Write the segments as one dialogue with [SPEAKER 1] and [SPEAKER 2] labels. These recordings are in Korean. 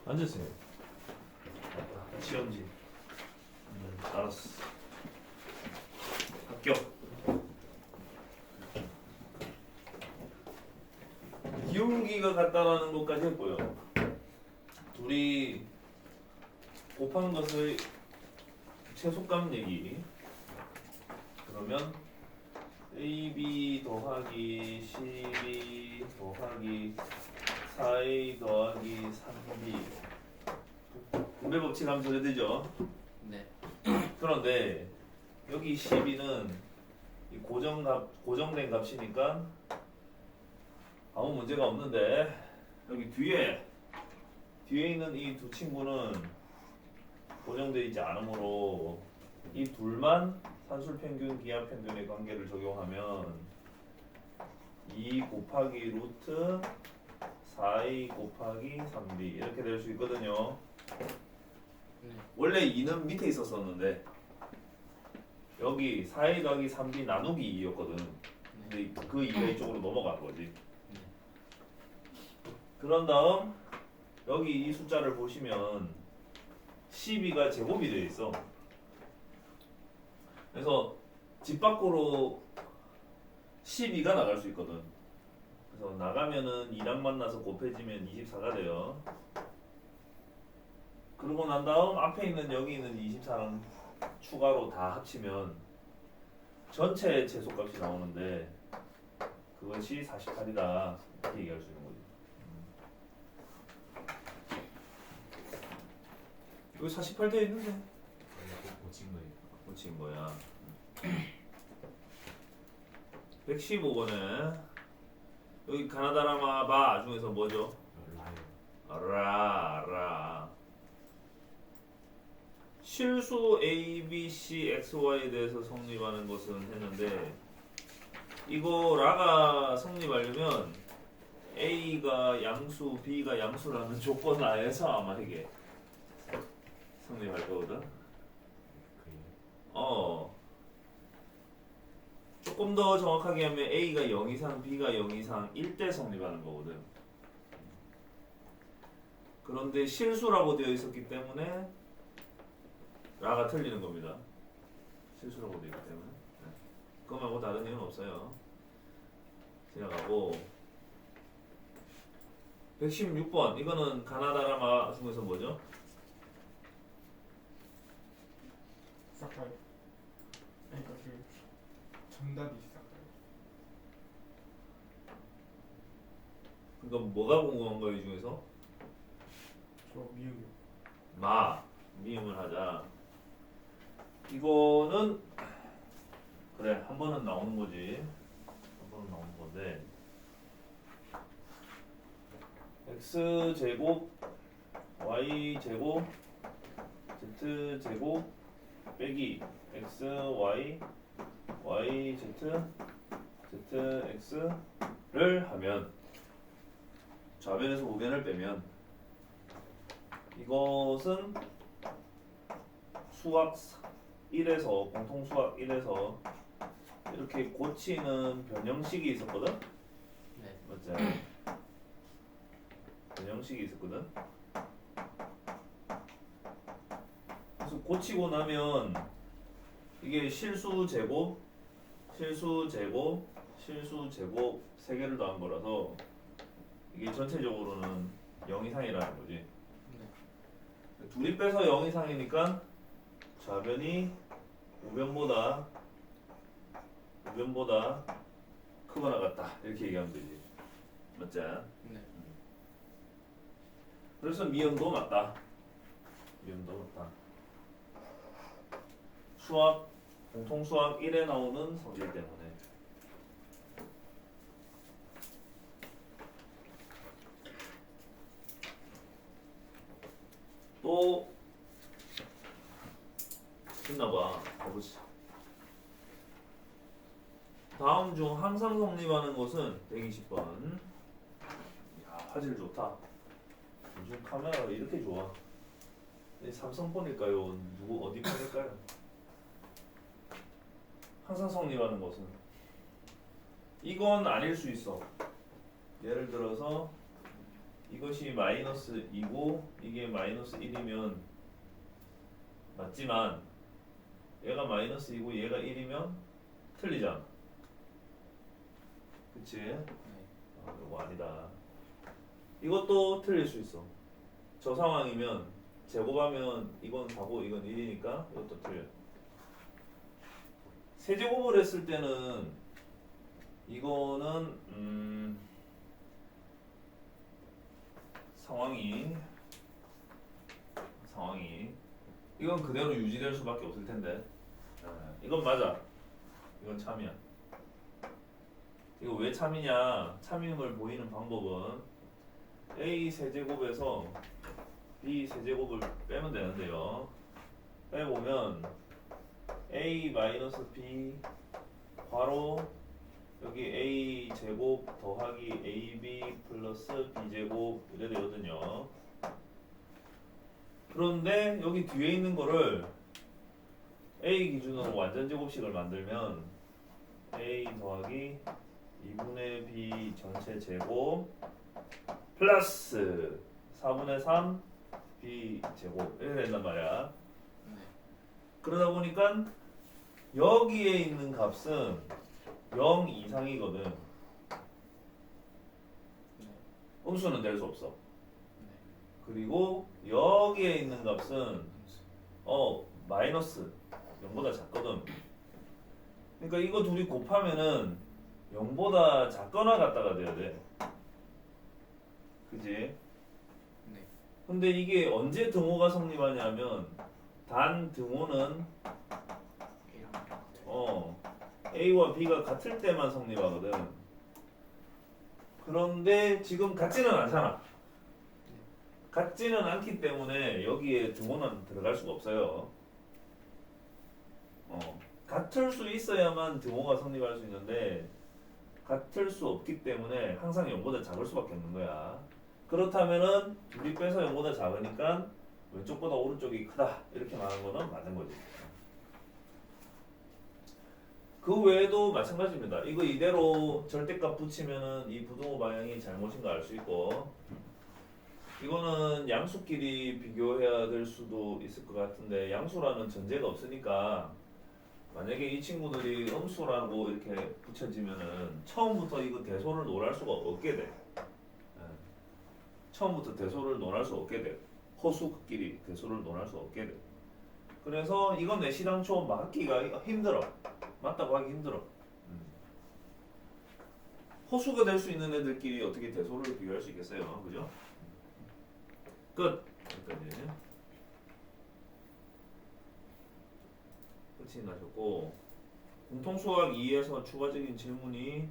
[SPEAKER 1] 앉으세요. 시험지. 알았어. 합격. 기울기가 같다라는 것까지 했고요. 둘이 곱하는 것의 최소값 얘기. 그러면 AB 더하기 CB 더하기 4A 더하기 3B 분배 법칙 하면 전해되죠?
[SPEAKER 2] 네.
[SPEAKER 1] 그런데 여기 12는 고정된 값이니까 아무 문제가 없는데 여기 뒤에 있는 이 두 친구는 고정되어 있지 않으므로 이 둘만 산술평균, 기하평균의 관계를 적용하면 2 곱하기 루트 4a 곱하기 3b 이렇게 될 수 있거든요.
[SPEAKER 2] 네.
[SPEAKER 1] 원래 2는 밑에 있었었는데 여기 4a 더하기 3b 나누기 2였거든. 근데 그 2가 이쪽으로 넘어간 거지. 그런 다음 여기 이 숫자를 보시면 12가 제곱이 되어 있어. 그래서 집 밖으로 12가 나갈 수 있거든. 그래서 나가면은 2랑 만나서 곱해지면 24가 돼요. 그러고 난 다음 앞에 있는 여기 있는 24랑 추가로 다 합치면 전체 최소값이 나오는데 그것이 48이다 이렇게 얘기할 수 있는 거지. 여기 48 되어 있는데
[SPEAKER 3] 고친 거예요.
[SPEAKER 1] 고친 거야. 115번에 여기 가나다라마바 중에서 뭐죠? 라 실수 A, B, C, X, Y에 대해서 성립하는 것은 했는데 이거 라가 성립하려면 A가 양수, B가 양수라는 조건 하에서 아마 이게 성립할 거거든. 조금 더 정확하게 하면 A가 0 이상, B가 0 이상 1대 성립하는 거거든. 그런데 실수라고 되어 있었기 때문에 라가 틀리는 겁니다. 실수라고 되어 있기 때문에. 네. 그거 말고 다른 이유는 없어요. 지나가고 116번 이거는 가나다라마 중에서 뭐죠?
[SPEAKER 4] 싹가요. 그러니까 그 정답이 싹가요.
[SPEAKER 1] 그러니까 뭐가 궁금한 거예요 이 중에서?
[SPEAKER 4] 저 미역이요.
[SPEAKER 1] 미음을 하자. 이거는 그래 한 번은 나오는 거지. 한 번은 나오는 건데 x 제곱 y 제곱 z 제곱 빼기 x y y z z x를 하면 좌변에서 우변을 빼면 이것은 수학 1에서 공통 수학 1에서 이렇게 고치는 변형식이 있었거든?
[SPEAKER 2] 네.
[SPEAKER 1] 맞지? 변형식이 있었거든? 그래서 고치고 나면 이게 실수 제곱, 실수 제곱, 실수 제곱 3개를 더한 거라서 이게 전체적으로는 0 이상이라는 거지.
[SPEAKER 2] 네.
[SPEAKER 1] 둘이 빼서 0 이상이니까 좌변이 우변보다 크거나 같다 이렇게 얘기하면 되지. 맞지?
[SPEAKER 2] 네.
[SPEAKER 1] 그래서 미음도 맞다. 미음도 맞다. 수학 공통 수학 1에 나오는 성질 때문에. 또 있나봐. 가보자. 다음 중 항상 성립하는 것은 120번. 야, 화질 좋다. 요즘 카메라가 이렇게 좋아. 삼성폰일까요? 누구 어디 편일까요? 항상 성립하는 것은 이건 아닐 수 있어. 예를 들어서 이것이 마이너스 2고 이게 마이너스 1이면 맞지만 얘가 마이너스 2고 얘가 1이면 틀리잖아. 그치?
[SPEAKER 2] 네.
[SPEAKER 1] 아, 이거 아니다. 이것도 틀릴 수 있어. 저 상황이면 제곱하면 이건 4고 이건 1이니까 이것도 틀려. 세제곱을 했을 때는 이거는 상황이 이건 그대로 유지될 수밖에 없을 텐데. 이건 맞아. 이건 참이야. 이거 왜 참이냐? 참임을 보이는 방법은 a 세제곱에서 b 세제곱을 빼면 되는데요. 빼보면 a 마이너스 b 괄호 여기 a 제곱 더하기 ab 플러스 b 제곱 이래 되거든요. 그런데 여기 뒤에 있는 거를 a 기준으로 완전 제곱식을 만들면 a 더하기 2분의 b 전체 제곱 플러스 4분의 3 b 제곱 이렇게 된단 말이야.
[SPEAKER 2] 네.
[SPEAKER 1] 그러다 보니까 여기에 있는 값은 0 이상이거든.
[SPEAKER 2] 네.
[SPEAKER 1] 음수는 될 수 없어.
[SPEAKER 2] 네.
[SPEAKER 1] 그리고 여기에 있는 값은 마이너스 0보다 작거든. 그러니까 이거 둘이 곱하면은 0보다 작거나 같다가 돼야 돼. 그지?
[SPEAKER 2] 네.
[SPEAKER 1] 근데 이게 언제 등호가 성립하냐면 단 등호는 A와 B가 같을 때만 성립하거든. 그런데 지금 같지는 않잖아. 같지는 않기 때문에 여기에 등호는 들어갈 수가 없어요. 같을 수 있어야만 등호가 성립할 수 있는데 같을 수 없기 때문에 항상 0보다 작을 수밖에 없는 거야. 그렇다면은 둘이 빼서 0보다 작으니까 왼쪽보다 오른쪽이 크다 이렇게 말하는 거는 맞는 거지. 그 외에도 마찬가지입니다. 이거 이대로 절대값 붙이면은 이 부등호 방향이 잘못인 거 알 수 있고, 이거는 양수끼리 비교해야 될 수도 있을 것 같은데 양수라는 전제가 없으니까 만약에 이 친구들이 음수라고 이렇게 붙여지면은 처음부터 이거 대소를 논할 수가 없게 돼. 처음부터 대소를 논할 수 없게 돼. 허수끼리 대소를 논할 수 없게 돼. 그래서 이건 내 시당초 맞기가 힘들어. 맞다고 하기 힘들어. 허수가 될 수 있는 애들끼리 어떻게 대소를 비교할 수 있겠어요, 그죠? 끝. 여기까지. 끝이 나셨고, 공통수학 2에서 추가적인 질문이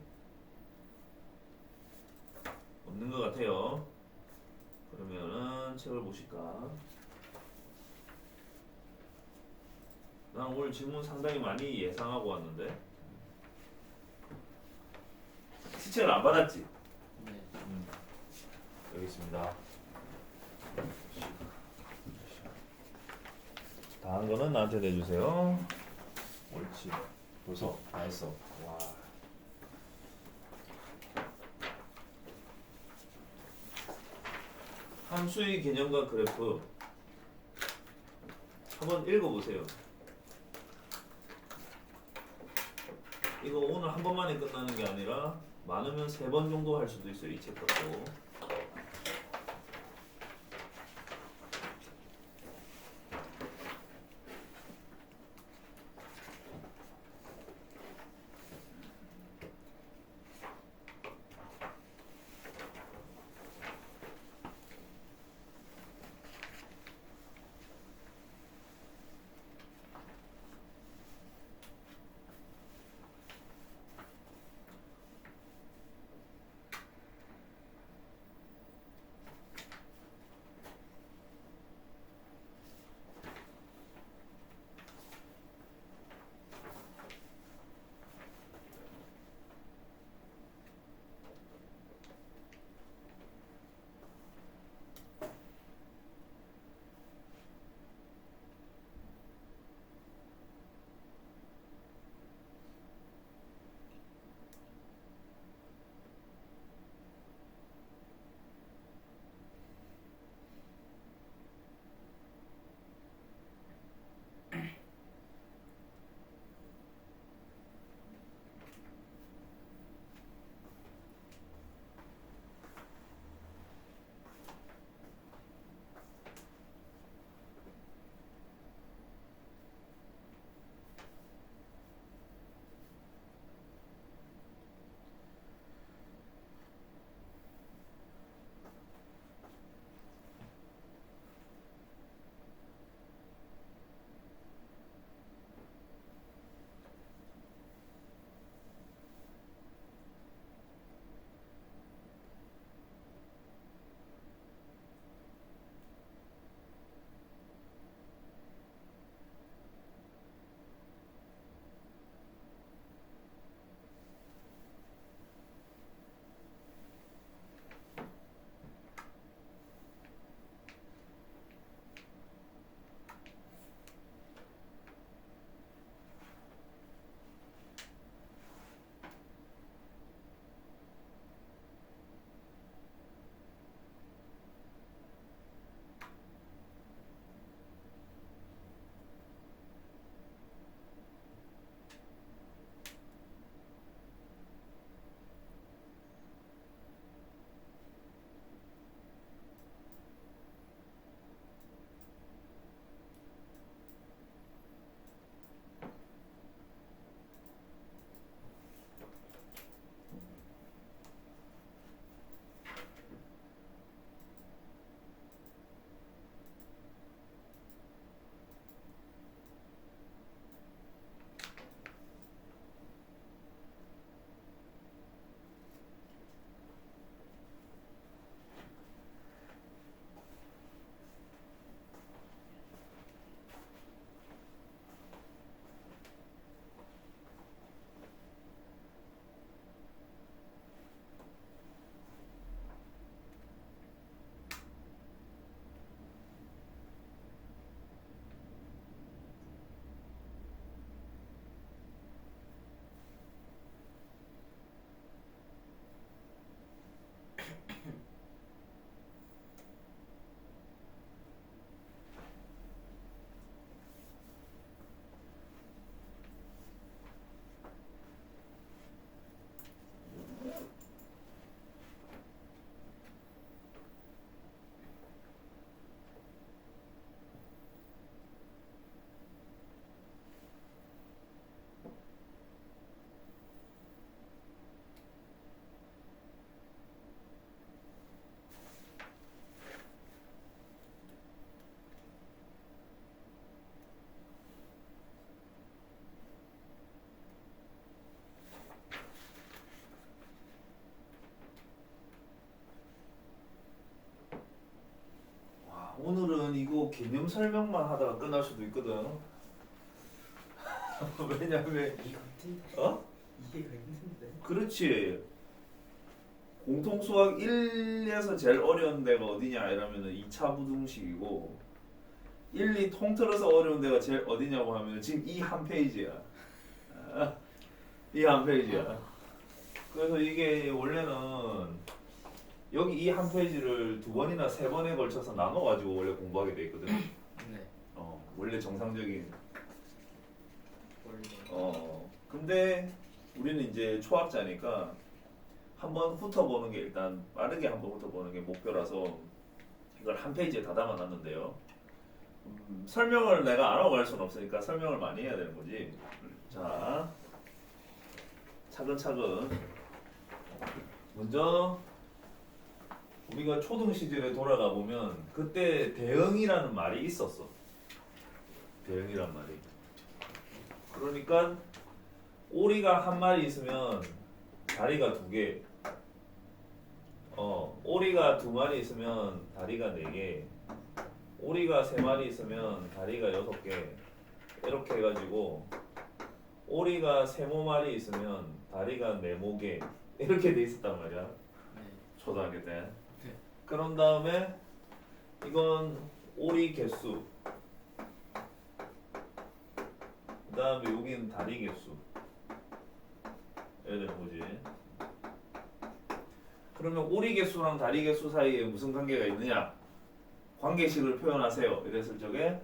[SPEAKER 1] 없는 것 같아요. 그러면은 책을 보실까? 난 오늘 질문 상당히 많이 예상하고 왔는데 시책을 안 받았지?
[SPEAKER 2] 네.
[SPEAKER 1] 여기 있습니다. 다한 거는 나한테 내주세요. 옳지. 벌써 다 했어. 와. 함수의 개념과 그래프 한번 읽어보세요. 이거 오늘 한 번만에 끝나는 게 아니라 많으면 3번 정도 할 수도 있어요. 이 책 갖고. 오늘은 이거 개념 설명만 하다가 끝날 수도 있거든. 왜냐면
[SPEAKER 2] 이거 힘든데.
[SPEAKER 1] 어?
[SPEAKER 2] 이해가 힘든데.
[SPEAKER 1] 그렇지. 공통수학 1에서 제일 어려운 데가 어디냐 이러면은 2차 부등식이고 1, 2 통틀어서 어려운 데가 제일 어디냐고 하면 지금 이 한 페이지야. 이 한 페이지야. 그래서 이게 원래는 여기 이 한 페이지를 두 번이나 세 번에 걸쳐서 나눠가지고 원래 공부하게 돼 있거든.
[SPEAKER 2] 네.
[SPEAKER 1] 원래 정상적인.
[SPEAKER 2] 원래.
[SPEAKER 1] 근데 우리는 이제 초학자니까 한번 훑어보는 게 일단 빠르게 한번 훑어보는 게 목표라서 이걸 한 페이지에 다 담아놨는데요. 설명을 내가 안 하고 갈 수는 없으니까 설명을 많이 해야 되는 거지. 자, 차근차근. 먼저 우리가 초등 시절에 돌아가 보면 그때 대응이라는 말이 있었어. 대응이란 말이. 그러니까 오리가 한 마리 있으면 다리가 두 개. 오리가 두 마리 있으면 다리가 네 개. 오리가 세 마리 있으면 다리가 여섯 개. 이렇게 해가지고 오리가 세모 마리 있으면 다리가 네모 개. 이렇게 돼 있었단 말이야.
[SPEAKER 2] 네.
[SPEAKER 1] 초등학교 때.
[SPEAKER 2] 네.
[SPEAKER 1] 그런 다음에 이건 오리 개수. 그 다음에 여기는 다리 개수. 이래 되는 거지. 그러면 오리 개수랑 다리 개수 사이에 무슨 관계가 있느냐? 관계식을 표현하세요. 이랬을 적에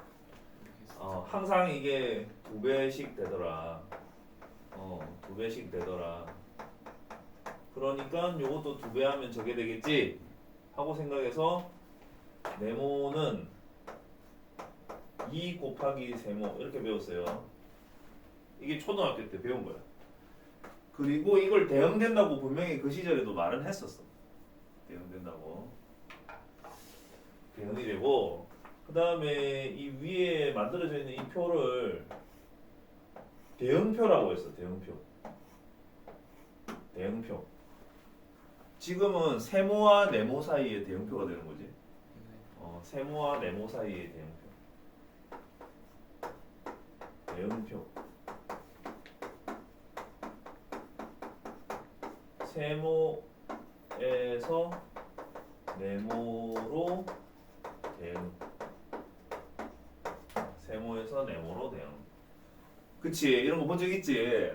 [SPEAKER 1] 항상 이게 두 배씩 되더라. 두 배씩 되더라. 그러니까 요것도 두 배 하면 저게 되겠지? 하고 생각해서 네모는 2 곱하기 세모 이렇게 배웠어요. 이게 초등학교 때 배운 거야. 그리고 이걸 대응된다고 분명히 그 시절에도 말은 했었어. 대응된다고. 대응이 되고 그 다음에 이 위에 만들어져 있는 이 표를 대응표라고 했어. 대응표. 대응표. 지금은 세모와 네모 사이의 대응표가 되는 거지.
[SPEAKER 2] 네.
[SPEAKER 1] 세모와 네모 사이의 대응표. 대응표. 세모에서 네모로 대응. 세모에서 네모로 대응. 그치? 이런 거 본 적 있지?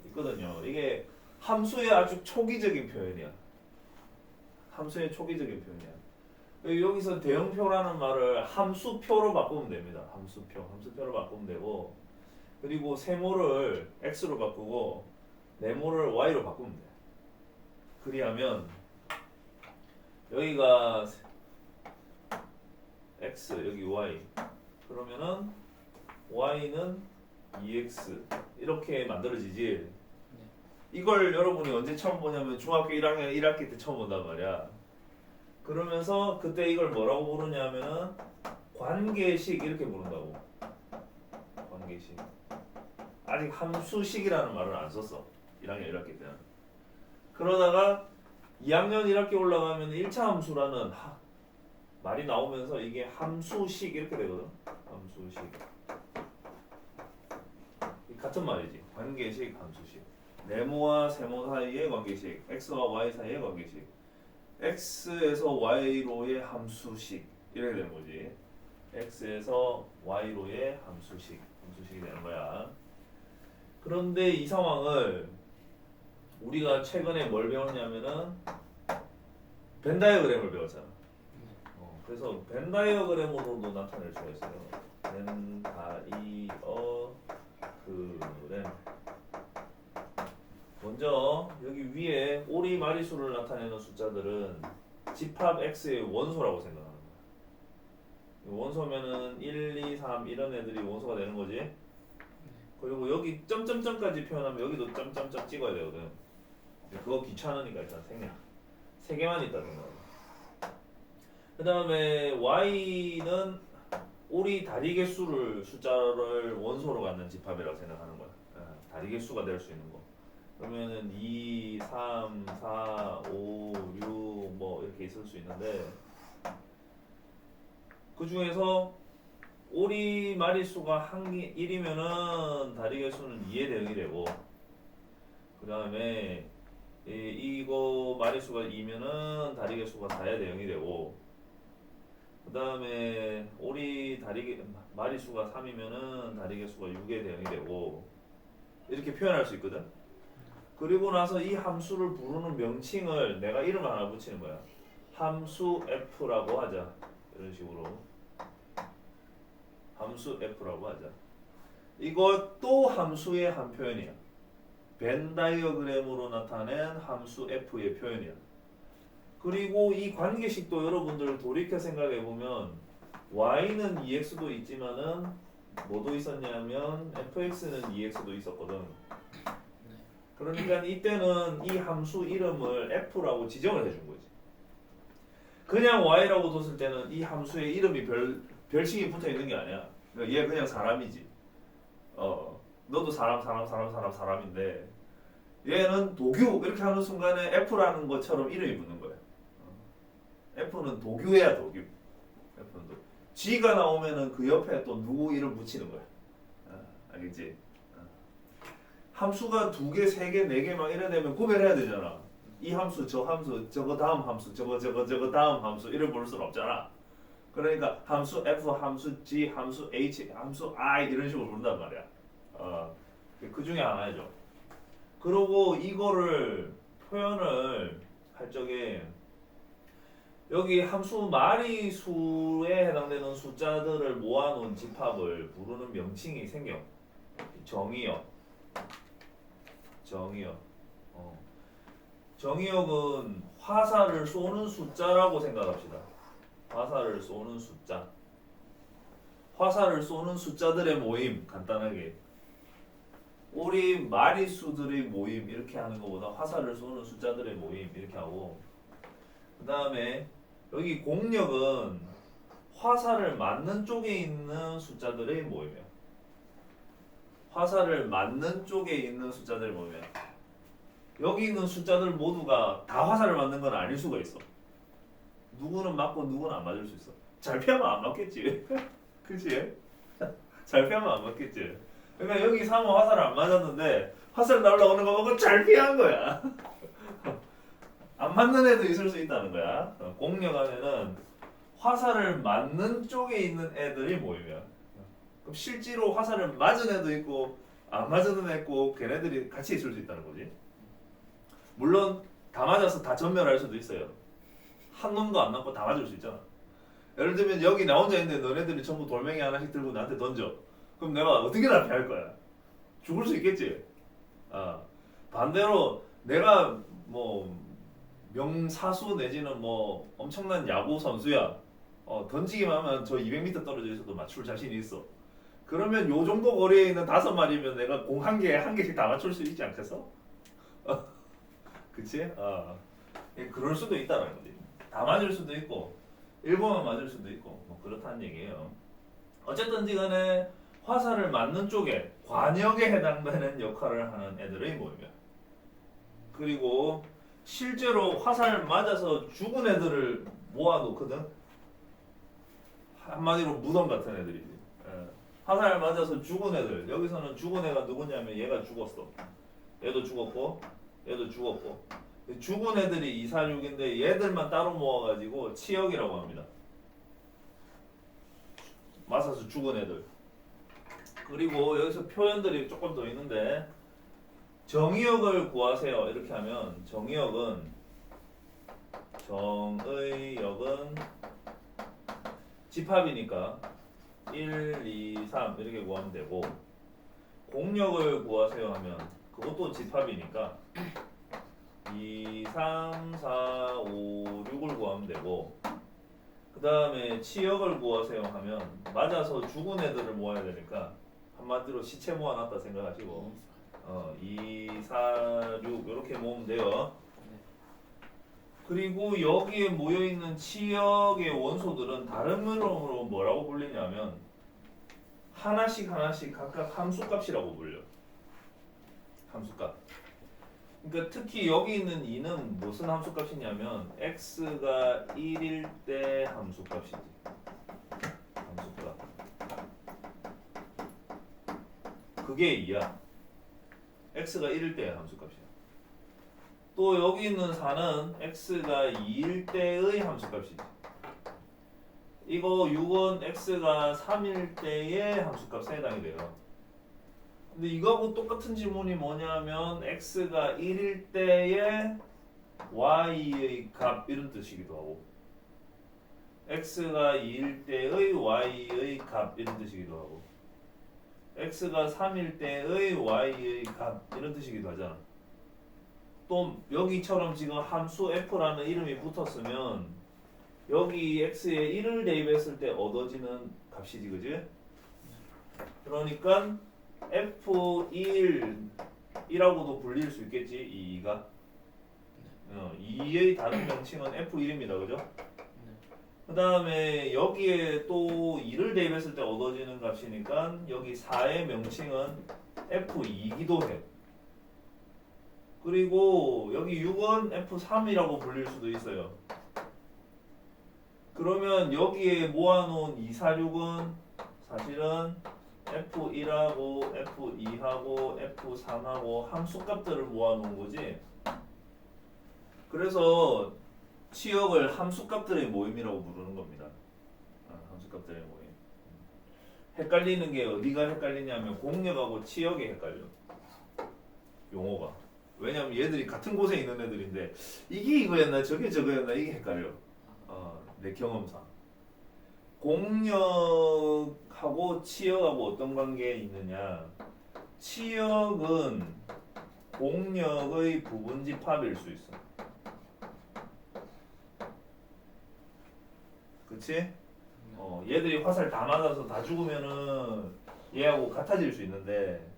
[SPEAKER 1] 있거든요. 이게 함수의 아주 초기적인 표현이야. 함수의 초기적인 표현이야. 여기서 대응표라는 말을 함수표로 바꾸면 됩니다. 함수표로 바꾸면 되고, 그리고 세모를 x로 바꾸고 네모를 y로 바꾸면 돼. 그리하면 여기가 x, 여기 y. 그러면은 y는 2x 이렇게 만들어지지. 이걸 여러분이 언제 처음 보냐면 중학교 1학년 1학기 때 처음 본단 말이야. 그러면서 그때 이걸 뭐라고 부르냐면은 관계식 이렇게 부른다고. 관계식. 아직 함수식이라는 말을 안 썼어. 1학년 1학기 때는. 그러다가 2학년 1학기 올라가면 1차 함수라는 말이 나오면서 이게 함수식 이렇게 되거든. 함수식. 같은 말이지. 관계식, 함수식. 네모와 세모 사이의 관계식, x와 y 사이의 관계식, x에서 y로의 함수식 이렇게 되는 거지. x에서 y로의 함수식이 되는 거야. 그런데 이 상황을 우리가 최근에 뭘 배웠냐면은 벤 다이어그램을 배웠잖아. 그래서 벤 다이어그램으로도 나타낼 수가 있어요. 벤 다이어그램. 먼저 여기 위에 오리 마리수를 나타내는 숫자들은 집합 x의 원소라고 생각하는 거야. 원소면은 1, 2, 3 이런 애들이 원소가 되는 거지. 그리고 여기 점점점까지 표현하면 여기도 점점점 찍어야 되거든. 그거 귀찮으니까 일단 생략. 세 개만 있다 생각해. 그 다음에 y는 오리 다리 개수를 숫자를 원소로 갖는 집합이라고 생각하는 거야. 다리 개수가 될 수 있는 거. 그러면은 2, 3, 4, 5, 6 뭐 이렇게 있을 수 있는데 그 중에서 오리 마리수가 1이면은 다리 개수는 2의 대응이 되고, 그 다음에 이거 마리수가 2면은 다리 개수가 4의 대응이 되고, 그 다음에 오리 마리수가 3이면은 다리 개수가 6의 대응이 되고, 이렇게 표현할 수 있거든. 그리고 나서 이 함수를 부르는 명칭을 내가 이름을 하나 붙이는 거야. 함수 f라고 하자. 이런 식으로 함수 f라고 하자. 이것도 함수의 한 표현이야. 벤 다이어그램으로 나타낸 함수 f의 표현이야. 그리고 이 관계식도 여러분들 돌이켜 생각해 보면 y는 2x도 있지만은 뭐도 있었냐면 fx는 2x도 있었거든. 그러니까 이때는 이 함수 이름을 f라고 지정을 해준 거지. 그냥 y라고 뒀을 때는 이 함수의 이름이 별칭이 붙어 있는 게 아니야. 그러니까 얘 그냥 사람이지. 너도 사람인데 얘는 도규 이렇게 하는 순간에 f라는 것처럼 이름이 붙는 거야. f는 도규야, 도규. f는 도규. g가 나오면은 그 옆에 또 누구 이름 붙이는 거야. 알겠지? 함수가 2개, 3개, 4개 막 이래 되면 구별해야 되잖아. 이 함수, 저 함수, 저거 다음 함수, 저거 다음 함수 이래 볼 수는 없잖아. 그러니까 함수 f, 함수 g, 함수 h, 함수 i 이런 식으로 부른단 말이야. 그 중에 하나죠. 그리고 이거를 표현을 할 적에 여기 함수 마리수에 해당되는 숫자들을 모아놓은 집합을 부르는 명칭이 생겨. 정의역. 정의역은 화살을 쏘는 숫자라고 생각합시다. 화살을 쏘는 숫자. 화살을 쏘는 숫자들의 모임, 간단하게. 우리 마리수들의 모임 이렇게 하는 것보다 화살을 쏘는 숫자들의 모임 이렇게 하고, 그 다음에 여기 공역은 화살을 맞는 쪽에 있는 숫자들의 모임이야. 화살을 맞는 쪽에 있는 숫자들의 모임이야. 여기 있는 숫자들 모두가 다 화살을 맞는 건 아닐 수가 있어. 누구는 맞고 누구는 안 맞을 수 있어. 잘 피하면 안 맞겠지. 그치? 잘 피하면 안 맞겠지. 그러니까 여기 3은 화살을 안 맞았는데 화살 날라오는 거 보고 잘 피한 거야. 안 맞는 애도 있을 수 있다는 거야. 공역 안에는 화살을 맞는 쪽에 있는 애들이 모이면, 그럼 실제로 화살을 맞은 애도 있고 안 맞은 애도 있고 걔네들이 같이 있을 수 있다는 거지. 물론 다 맞아서 다 전멸할 수도 있어요. 한 놈도 안 남고 다 맞을 수 있잖아. 예를 들면 여기 나 혼자 있는데 너네들이 전부 돌멩이 하나씩 들고 나한테 던져. 그럼 내가 어떻게 나 피할 거야? 죽을 수 있겠지. 반대로 내가 뭐 명사수 내지는 뭐 엄청난 야구 선수야. 던지기만 하면 저 200m 떨어져 있어도 맞출 자신이 있어. 그러면 요 정도 거리에 있는 5마리면 내가 공 한 개씩 다 맞출 수 있지 않겠어? 그치? 그럴 수도 있다는 거지. 다 맞을 수도 있고 일부만 맞을 수도 있고 뭐 그렇다는 얘기예요. 어쨌든지 간에 화살을 맞는 쪽에 관역에 해당되는 역할을 하는 애들의 모임이야. 그리고 실제로 화살 맞아서 죽은 애들을 모아놓거든. 한마디로 무덤 같은 애들이지. 화살 맞아서 죽은 애들. 여기서는 죽은 애가 누구냐면 얘가 죽었어. 얘도 죽었고 얘도 죽었고. 죽은 애들이 2, 4, 6인데 얘들만 따로 모아가지고 치역이라고 합니다. 맞아서 죽은 애들. 그리고 여기서 표현들이 조금 더 있는데 정의역을 구하세요 이렇게 하면 정의역은 집합이니까 1, 2, 3 이렇게 구하면 되고, 공역을 구하세요 하면 그것도 집합이니까 2, 3, 4, 5, 6을 구하면 되고, 그 다음에 치역을 구하세요 하면 맞아서 죽은 애들을 모아야 되니까 한마디로 시체 모아놨다 생각하시고 2, 4, 6 이렇게 모으면 돼요. 그리고 여기에 모여있는 치역의 원소들은 다른 이름으로 뭐라고 불리냐면 하나씩 각각 함수값이라고 불려. 함수값. 그러니까 특히 여기 있는 2는 무슨 함수값이냐면 x가 1일 때 함수값이지. 그게 2야. x가 1일 때의 함수값이야. 또 여기 있는 4는 x가 2일 때의 함수값이지. 이거 6은 x가 3일 때의 함수값에 해당이 돼요. 근데 이거하고 똑같은 지문이 뭐냐면 x가 1일 때의 y의 값 이런 뜻이기도 하고 x가 2일 때의 y의 값 이런 뜻이기도 하고 x가 3일 때의 y의 값 이런 뜻이기도 하잖아. 또 여기처럼 지금 함수 f라는 이름이 붙었으면 여기 x에 1을 대입했을 때 얻어지는 값이지, 그지? 그러니까 f1이라고도 불릴 수 있겠지, 2가. 2의 다른 명칭은 f1입니다, 그죠? 그 다음에 여기에 또 2를 대입했을 때 얻어지는 값이니까 여기 4의 명칭은 f2기도 해. 그리고 여기 6은 f3이라고 불릴 수도 있어요. 그러면 여기에 모아놓은 2, 4, 6은 사실은 f1하고 f2하고 f3하고 함수값들을 모아놓은 거지. 그래서 치역을 함수값들의 모임이라고 부르는 겁니다. 함수값들의 모임. 헷갈리는 게 어디가 헷갈리냐면 공역하고 치역이 헷갈려. 용어가. 왜냐면 얘들이 같은 곳에 있는 애들인데 이게 이거였나 저게 저거였나 이게 헷갈려. 내 경험상. 공역하고 치역하고 어떤 관계에 있느냐. 치역은 공역의 부분집합일 수 있어. 그치? 얘들이 화살 다 맞아서 다 죽으면은 얘하고 같아질 수 있는데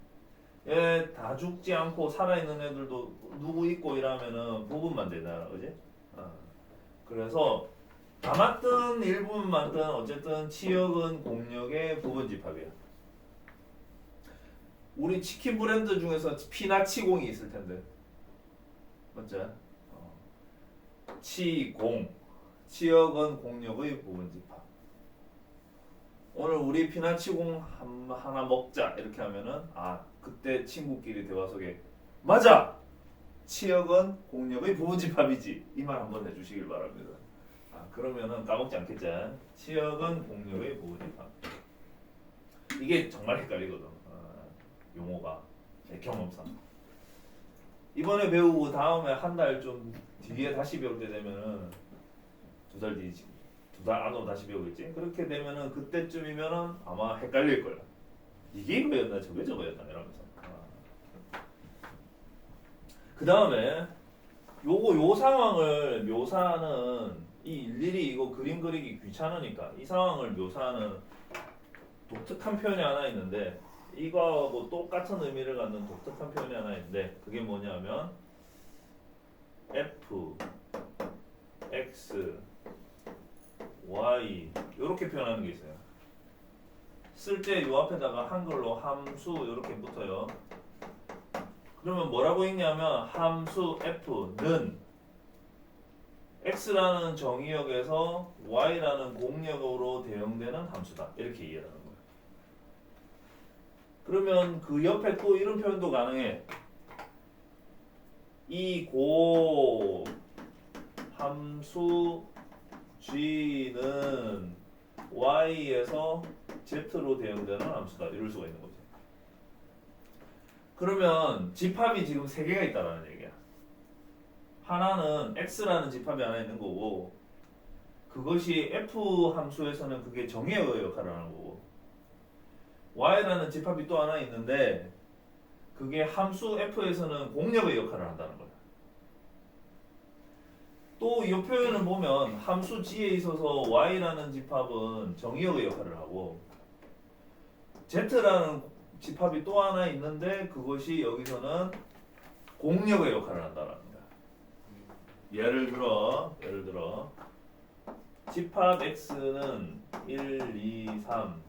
[SPEAKER 1] 얘 다 죽지 않고 살아있는 애들도 누구 있고 이러면은 부분만 되잖아, 그지? 그래서 다 맞든 일부분 맞든 어쨌든 치역은 공역의 부분집합이야. 우리 치킨 브랜드 중에서 피나치공이 있을 텐데, 맞지? 치공, 치역은 공역의 부분집합. 오늘 우리 피나치공 하나 먹자 이렇게 하면은 그때 친구끼리 대화 속에 맞아! 치역은 공역의 부분집합이지. 이 말 한번 해주시길 바랍니다. 그러면은 까먹지 않겠지? 치역은 공역의 부분집합. 이게 정말 헷갈리거든. 용어가 내 경험상. 이번에 배우고 다음에 한 달 좀 뒤에 다시 배울 때 되면은 2달 뒤지. 2달 안으로 다시 배우겠지. 그렇게 되면은 그때쯤이면은 아마 헷갈릴 거야. 이게 이거였나 저게 저거였나 이러면서. 그 다음에 요 상황을 묘사하는 이 일일이 이거 그림 그리기 귀찮으니까 이 상황을 묘사하는 독특한 표현이 하나 있는데 이거하고 똑같은 의미를 갖는 독특한 표현이 하나 있는데 그게 뭐냐면 f, x, y 이렇게 표현하는 게 있어요. 쓸 때 요 앞에다가 한글로 함수 이렇게 붙어요. 그러면 뭐라고 읽냐면 함수 f는 x라는 정의역에서 y라는 공역으로 대응되는 함수다. 이렇게 이해하는 거예요. 그러면 그 옆에 또 이런 표현도 가능해. 이 고 함수 g는 y에서 z로 대응되는 함수다. 이럴 수가 있는 거지. 그러면 집합이 지금 3개가 있다라는 얘기야. 하나는 x라는 집합이 하나 있는 거고 그것이 f 함수에서는 그게 정의의 역할을 하는 거고 y라는 집합이 또 하나 있는데 그게 함수 f에서는 공역의 역할을 한다는 거야. 또 이 표현을 보면 함수 g에 있어서 y라는 집합은 정의역의 역할을 하고 z라는 집합이 또 하나 있는데 그것이 여기서는 공역의 역할을 한다는 거야. 예를 들어 집합 x는 1, 2, 3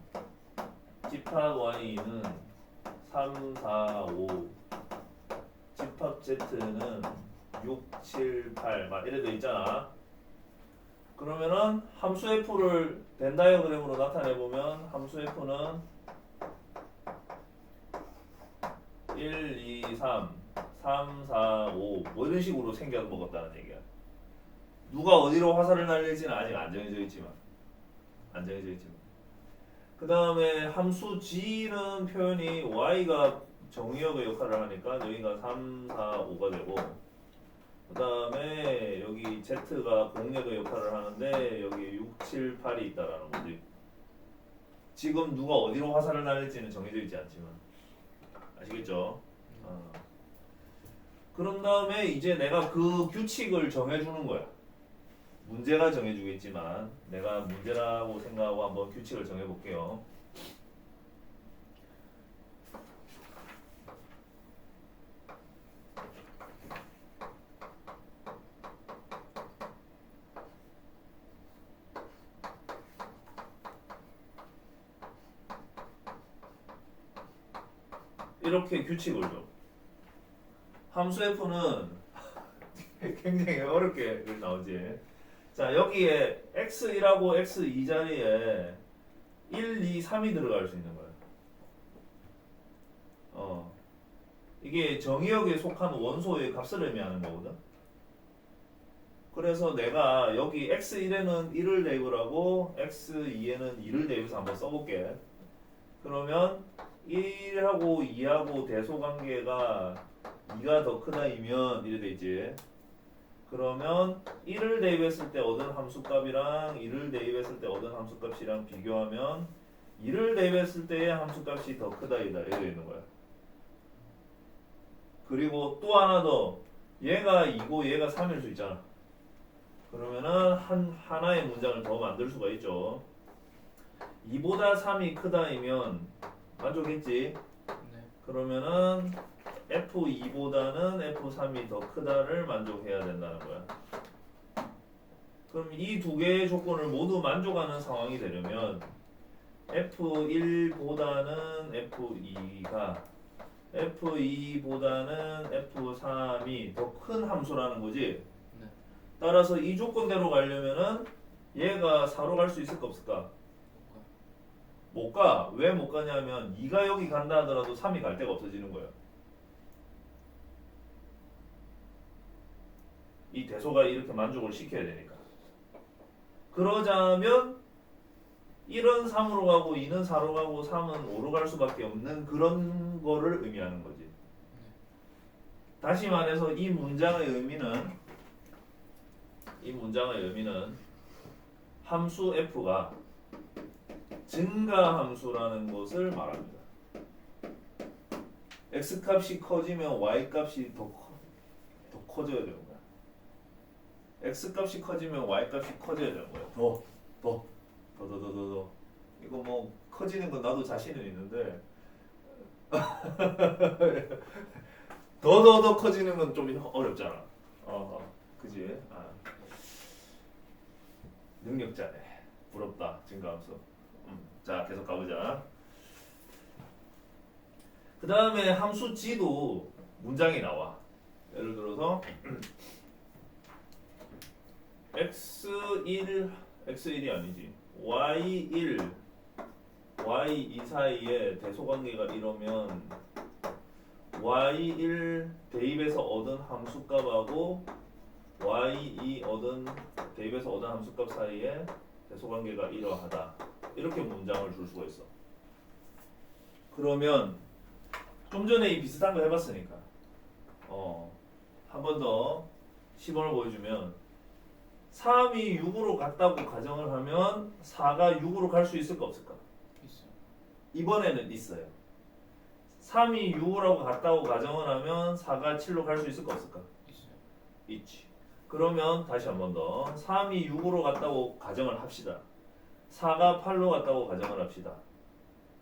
[SPEAKER 1] 집합 y는 3, 4, 5 집합 z는 6, 7, 8 막 이래 돼 있잖아. 그러면은 함수 f를 벤 다이어그램으로 나타내 보면 함수 f는 1, 2, 3, 3, 4, 5 뭐 이런 식으로 생겨 먹었다는 얘기야. 누가 어디로 화살을 날릴지는 아직 안 정해져 있지만 그 다음에 함수 g는 표현이 y가 정의역의 역할을 하니까 여기가 3, 4, 5가 되고 그 다음에 여기 z가 공역의 역할을 하는데 여기 6, 7, 8이 있다라는 거지. 지금 누가 어디로 화살을 날릴지는 정해져 있지 않지만 아시겠죠? 그런 다음에 이제 내가 그 규칙을 정해주는 거야. 문제가 정해주겠지만 내가 문제라고 생각하고 한번 규칙을 정해볼게요. 이렇게 규칙을 줘. 함수 f는 굉장히 어렵게 나오지. 자, 여기에 x1하고 x2 자리에 1, 2, 3이 들어갈 수 있는 거야. 이게 정의역에 속한 원소의 값을 의미하는 거거든. 그래서 내가 여기 x1에는 1을 대입을 하고 x2에는 2를 대입해서 한번 써볼게. 그러면 1하고 2하고 대소관계가 2가 더 크다이면 이래 되지. 그러면 1을 대입했을 때 얻은 함수값이랑 2를 대입했을 때 얻은 함수값이랑 비교하면 2를 대입했을 때의 함수값이 더 크다이다 이래 있는 거야. 그리고 또 하나 더, 얘가 2고 얘가 3일 수 있잖아. 그러면은 하나의 문장을 더 만들 수가 있죠. 2보다 3이 크다이면 만족했지?
[SPEAKER 2] 네.
[SPEAKER 1] 그러면은 F2보다는 F3이 더 크다를 만족해야 된다는 거야. 그럼 이 두 개의 조건을 모두 만족하는 상황이 되려면 F1보다는 F2가 F2보다는 F3이 더 큰 함수라는 거지.
[SPEAKER 2] 네.
[SPEAKER 1] 따라서 이 조건대로 가려면은 얘가 4로 갈 수 있을까 없을까? 못 가. 왜 못 가냐면 2가 여기 간다 하더라도 3이 갈 데가 없어지는 거예요. 이 대소가 이렇게 만족을 시켜야 되니까. 그러자면 1은 3으로 가고 2는 4로 가고 3은 5로 갈 수밖에 없는 그런 거를 의미하는 거지. 다시 말해서 이 문장의 의미는 함수 f가 증가 함수라는 것을 말합니다. x 값이 커지면 y 값이 더 커져야 되는 거야. x 값이 커지면 y 값이 커져야 되는 거야. 더. 이거 뭐 커지는 건 나도 자신은 있는데 더 커지는 건 좀 어렵잖아. 그지? 능력자네. 부럽다. 증가함수. 자, 계속 가보자. 그 다음에 함수 g도 문장이 나와. 예를 들어서 x1이 아니지. y1, y2 사이에 대소관계가 이러면 y1 대입해서 얻은 함수값하고 y2 대입해서 얻은 함수값 사이에 대소관계가 이러하다. 이렇게 문장을 줄 수가 있어. 그러면 좀 전에 이 비슷한 거 해봤으니까 한 번 더 시범을 보여주면 3이 6으로 같다고 가정을 하면 4가 6으로 갈 수 있을까 없을까?
[SPEAKER 2] 있어요.
[SPEAKER 1] 이번에는 있어요. 3이 6으로 같다고 가정을 하면 4가 7로 갈 수 있을까 없을까?
[SPEAKER 2] 있어요.
[SPEAKER 1] 있지. 그러면 다시 한 번 더 3이 6으로 갔다고 가정을 합시다. 4가 8로 갔다고 가정을 합시다.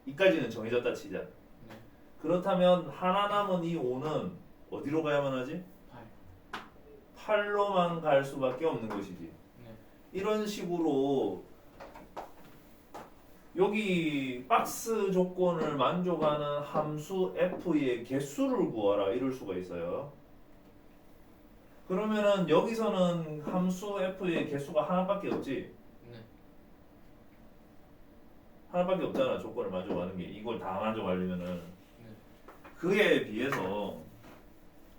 [SPEAKER 1] 이까지는 정해졌다 치자.
[SPEAKER 2] 네.
[SPEAKER 1] 그렇다면 하나 남은 이 5는 어디로 가야만 하지? 8로만 갈 수밖에 없는 것이지.
[SPEAKER 2] 네.
[SPEAKER 1] 이런 식으로 여기 박스 조건을 만족하는 함수 f의 개수를 구하라 이럴 수가 있어요. 그러면은 여기서는 함수 f의 개수가 하나밖에 없지.
[SPEAKER 2] 네.
[SPEAKER 1] 하나밖에 없잖아. 조건을 만족하는 게 이걸 다 만족하려면은.
[SPEAKER 2] 네.
[SPEAKER 1] 그에 비해서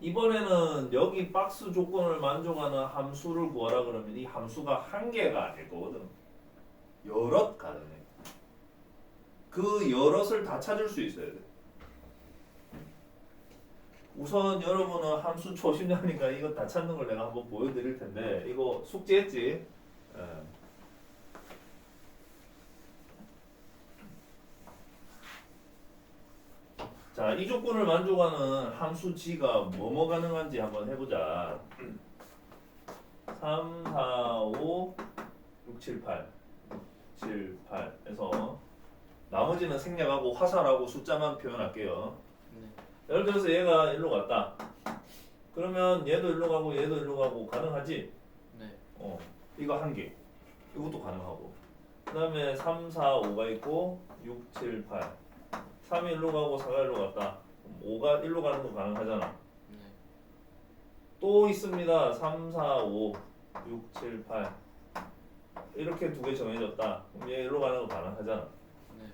[SPEAKER 1] 이번에는 여기 박스 조건을 만족하는 함수를 구하라 그러면 이 함수가 한 개가 아닐 거거든. 여럿 가능해. 그 여럿을 다 찾을 수 있어야 돼. 우선 여러분은 함수 초심자니까 이거 다 찾는 걸 내가 한번 보여드릴 텐데 이거 숙제했지? 예. 자, 이 조건을 만족하는 함수 g가 뭐뭐 가능한지 한번 해보자. 3, 4, 5, 6, 7, 8 7, 8에서 나머지는 생략하고 화살하고 숫자만 표현할게요.
[SPEAKER 2] 네.
[SPEAKER 1] 예를 들어서 얘가 일로 갔다. 그러면 얘도 일로 가고 얘도 일로 가고 가능하지?
[SPEAKER 2] 네.
[SPEAKER 1] 이거 한 개. 이것도 가능하고. 그 다음에 3, 4, 5가 있고 6, 7, 8 3이 일로 가고 4가 일로 갔다. 5가 일로 가는 거 가능하잖아.
[SPEAKER 2] 네.
[SPEAKER 1] 또 있습니다. 3, 4, 5, 6, 7, 8 이렇게 두 개 정해졌다. 그럼 얘 일로 가는 거 가능하잖아.
[SPEAKER 2] 네.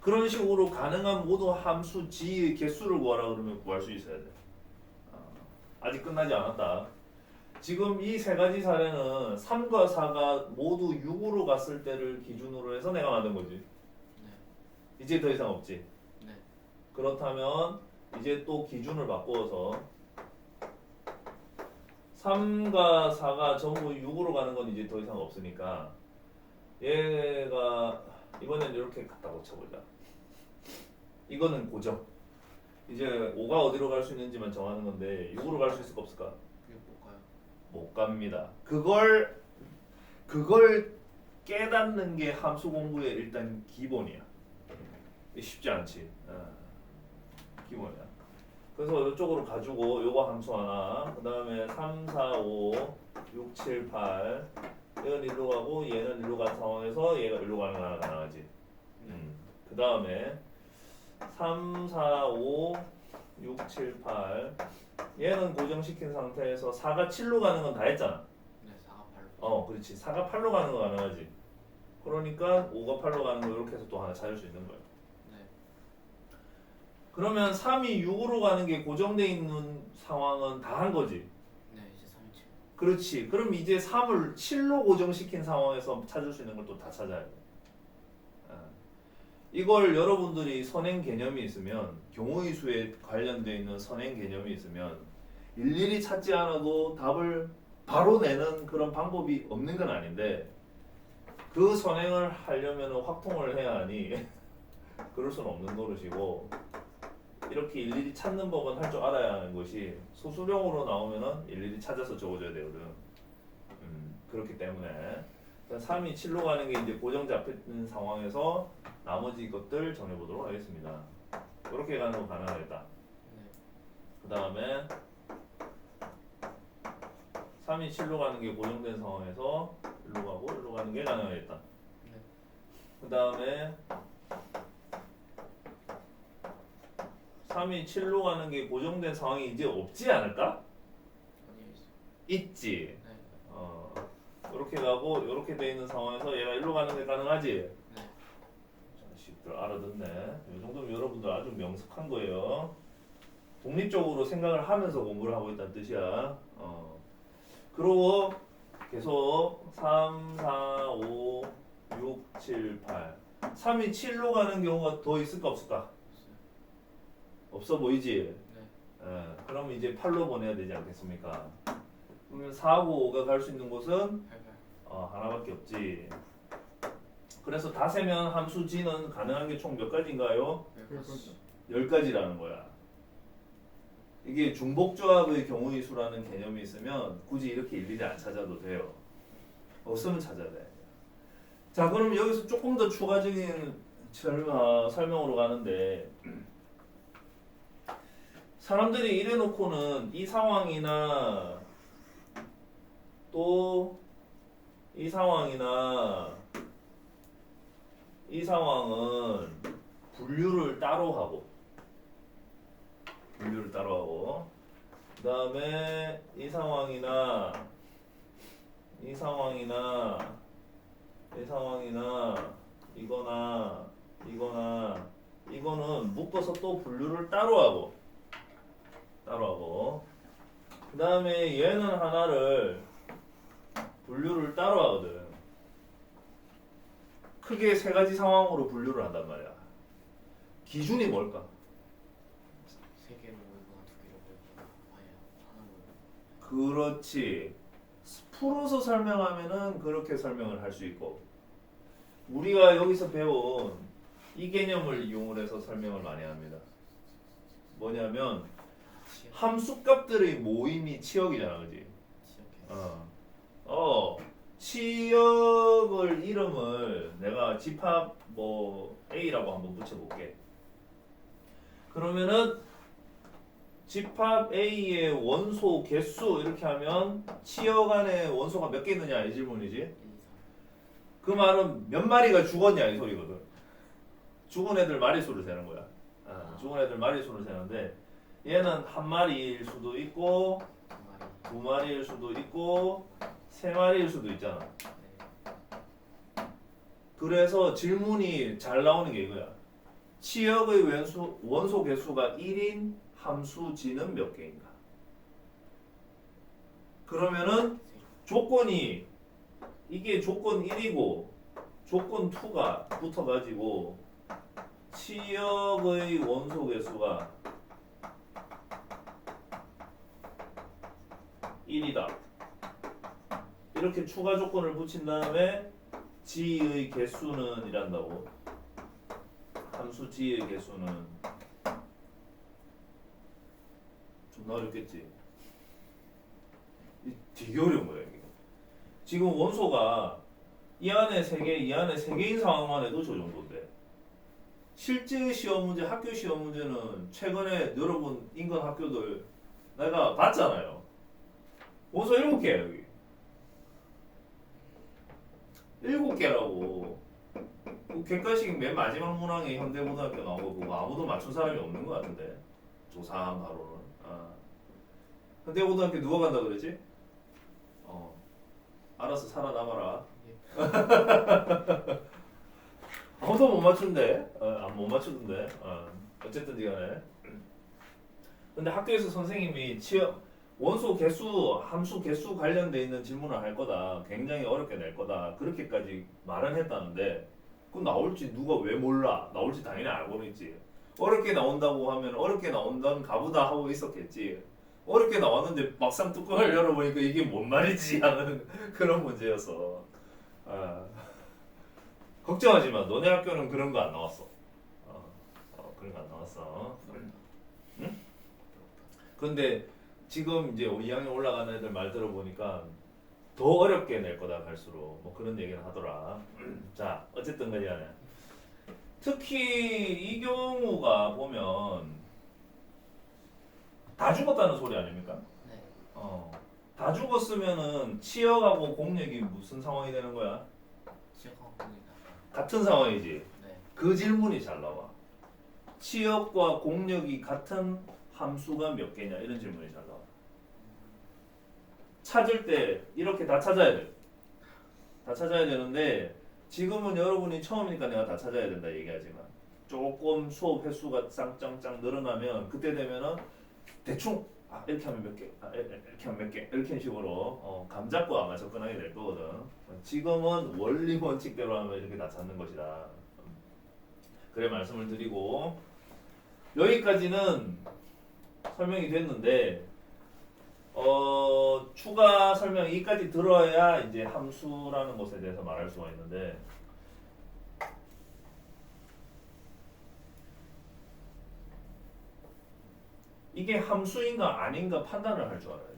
[SPEAKER 1] 그런 식으로 가능한 모든 함수 g의 개수를 구하라 그러면 구할 수 있어야 돼. 아직 끝나지 않았다. 지금 이 세 가지 사례는 3과 4가 모두 6으로 갔을 때를 기준으로 해서 내가 만든 거지.
[SPEAKER 2] 네.
[SPEAKER 1] 이제 더 이상 없지.
[SPEAKER 2] 네.
[SPEAKER 1] 그렇다면 이제 또 기준을 바꾸어서 3과 4가 전부 6으로 가는 건 이제 더 이상 없으니까 얘가 이번엔 이렇게 갖다 고쳐보자. 이거는 고정. 이제 5가 어디로 갈 수 있는지만 정하는 건데 6으로 갈 수 있을까 없을까?
[SPEAKER 2] 그게 뭘까요?
[SPEAKER 1] 못 갑니다. 그걸 깨닫는 게 함수 공부의 일단 기본이야. 쉽지 않지. 기본이야. 그래서 이쪽으로 가지고 요거 함수 하나, 그 다음에 3, 4, 5, 6, 7, 8 얘는 일로 가고 얘는 일로 간 상황에서 얘가 일로 가는 거 하나 가능하지. 그 다음에 3, 4, 5, 6, 7, 8 얘는 고정시킨 상태에서 4가 7로 가는 건 다 했잖아.
[SPEAKER 2] 네. 4가 8로.
[SPEAKER 1] 그렇지. 4가 8로 가는 거 가능하지. 그러니까 5가 8로 가는 거 이렇게 해서 또 하나 찾을 수 있는 거야.
[SPEAKER 2] 네.
[SPEAKER 1] 그러면 3이 6으로 가는 게 고정돼 있는 상황은 다 한 거지.
[SPEAKER 2] 네. 이제 3이 7.
[SPEAKER 1] 그렇지. 그럼 이제 3을 7로 고정시킨 상황에서 찾을 수 있는 걸 또 다 찾아야 돼. 이걸 여러분들이 선행 개념이 있으면, 경우의 수에 관련되어 있는 선행 개념이 있으면 일일이 찾지 않아도 답을 바로 내는 그런 방법이 없는 건 아닌데 그 선행을 하려면 확통을 해야 하니 그럴 수는 없는 노릇이고, 이렇게 일일이 찾는 법은 할 줄 알아야 하는 것이 소수령으로 나오면은 일일이 찾아서 적어줘야 되거든. 그렇기 때문에 3이 7로 가는 게 이제 고정 잡힌 상황에서 나머지 것들 정해보도록 하겠습니다. 이렇게 가는 거 가능하겠다.
[SPEAKER 2] 네.
[SPEAKER 1] 그 다음에 3이 7로 가는 게 고정된 상황에서 일로 가고 일로 가는 게 가능하겠다.
[SPEAKER 2] 네.
[SPEAKER 1] 그 다음에 3이 7로 가는 게 고정된 상황이 이제 없지 않을까?
[SPEAKER 2] 어디에 있어요?
[SPEAKER 1] 있지.
[SPEAKER 2] 네.
[SPEAKER 1] 이렇게 가고 이렇게 돼 있는 상황에서 얘가 일로 가는 게 가능하지.
[SPEAKER 2] 네.
[SPEAKER 1] 자식들 알아듣네. 이 정도면 여러분들 아주 명석한 거예요. 독립적으로 생각을 하면서 공부를 하고 있다는 뜻이야. 그리고 계속 3, 4, 5, 6, 7, 8 3이 7로 가는 경우가 더 있을까 없을까?
[SPEAKER 2] 있어요.
[SPEAKER 1] 없어 보이지?
[SPEAKER 2] 네.
[SPEAKER 1] 그럼 이제 8로 보내야 되지 않겠습니까? 그러면 4, 5, 5가 갈 수 있는 곳은
[SPEAKER 2] 8,
[SPEAKER 1] 하나밖에 없지. 그래서 다 세면 함수 g는 가능한 게 총 몇 가지인가요? 10가지라는 거야. 이게 중복조합의 경우의 수라는 개념이 있으면 굳이 이렇게 일일이 안 찾아도 돼요. 없으면 찾아야 돼. 자, 그럼 여기서 조금 더 추가적인 설명으로 가는데, 사람들이 이래 놓고는 이 상황이나 또 이 상황이나 이 상황은 분류를 따로 하고 그 다음에 이 상황이나 이거나 이거는 묶어 묶어서 또 분류를 따로 하고 그 다음에 얘는 하나를 분류를 따로 하거든. 크게 세 가지 상황으로 분류를 한단 말이야. 기준이 뭘까?
[SPEAKER 2] 세 개로 모이거나 두 개로 모이거나 아예 하나로.
[SPEAKER 1] 그렇지. 풀어서 설명하면은 그렇게 설명을 할 수 있고, 우리가 여기서 배운 이 개념을 이용을 해서 설명을 많이 합니다. 뭐냐면
[SPEAKER 2] 치역
[SPEAKER 1] 함수값들의 모임이 치역이잖아, 그지?
[SPEAKER 2] 치역해서.
[SPEAKER 1] 치역을 이름을 내가 집합 뭐 A라고 한번 붙여볼게. 그러면은 집합 A의 원소 개수 이렇게 하면 치역 안에 원소가 몇 개 있느냐 이 질문이지.
[SPEAKER 2] 1, 2, 3.
[SPEAKER 1] 그 말은 몇 마리가 죽었냐 이 소리거든. 죽은 애들 마리수를 세는 거야. 죽은 애들 마리수를 세는데 얘는 한 마리일 수도 있고
[SPEAKER 2] 두 마리.
[SPEAKER 1] 두 마리일 수도 있고 세 마리일 수도 있잖아.
[SPEAKER 2] 네.
[SPEAKER 1] 그래서 질문이 잘 나오는 게 이거야. 치역의 원소 개수가 1인 함수지는 몇 개인가? 그러면은 조건이 이게 조건 1이고 조건 2가 붙어가지고 치역의 원소 개수가 1이다. 이렇게 추가 조건을 붙인 다음에 G의 개수는 이란다고. 함수 G의 개수는 좀 어렵겠지. 되게 어려운 거야 이게. 지금 원소가 이 안에 3개, 이 안에 3개인 상황만 해도 저 정도인데 실제 시험 문제, 학교 시험 문제는 최근에 여러분 인근 학교들 내가 봤잖아요. 원소 7개야 여기. 7개라고. 그 객관식 맨 마지막 문항에 현대고등학교 나오고 그거 아무도 맞춘 사람이 없는 것 같은데 조사한 바로는. 현대고등학교 누가 간다 그랬지? 알아서 살아남아라. 아무도 못 맞춘대. 못 맞추던데. 어쨌든 간에. 근데 학교에서 선생님이 원소 개수, 함수 개수 관련돼 있는 질문을 할 거다. 굉장히 어렵게 낼 거다. 그렇게까지 말은 했다는데 그 나올지 누가 왜 몰라? 나올지 당연히 알고는 있지. 어렵게 나온다고 하면 어렵게 나온다는 가보다 하고 있었겠지. 어렵게 나왔는데 막상 뚜껑을 열어보니까 이게 뭔 말이지 하는 그런 문제였어. 걱정하지 마. 너네 학교는 그런 거 안 나왔어. 그런 거 안 나왔어. 응? 근데 지금 이제 2학년 올라가는 애들 말 들어보니까 더 어렵게 낼 거다 갈수록 뭐 그런 얘기를 하더라. 자, 어쨌든 간에 특히 이 경우가 보면 다 죽었다는 소리 아닙니까?
[SPEAKER 2] 네.
[SPEAKER 1] 다 죽었으면은 치역하고 공력이 무슨 상황이 되는 거야?
[SPEAKER 2] 치역하고 공이다.
[SPEAKER 1] 같은 상황이지.
[SPEAKER 2] 네.
[SPEAKER 1] 그 질문이 잘 나와. 치역과 공력이 같은 함수가 몇 개냐 이런 질문이 잘 나와. 찾을 때 이렇게 다 찾아야 돼. 다 찾아야 되는데 지금은 여러분이 처음이니까 내가 다 찾아야 된다 얘기하지만 조금 수업 횟수가 짱짱짱 늘어나면 그때 되면은 대충 이렇게 하면 몇 개, 이렇게 하면 몇 개 이렇게 식으로 감 잡고 아마 접근하게 될 거거든. 지금은 원리 원칙대로 하면 이렇게 다 찾는 것이다. 그래 말씀을 드리고 여기까지는 설명이 됐는데 추가 설명 여기까지 들어야 이제 함수라는 것에 대해서 말할 수가 있는데 이게 함수인가 아닌가 판단을 할 줄 알아야 돼.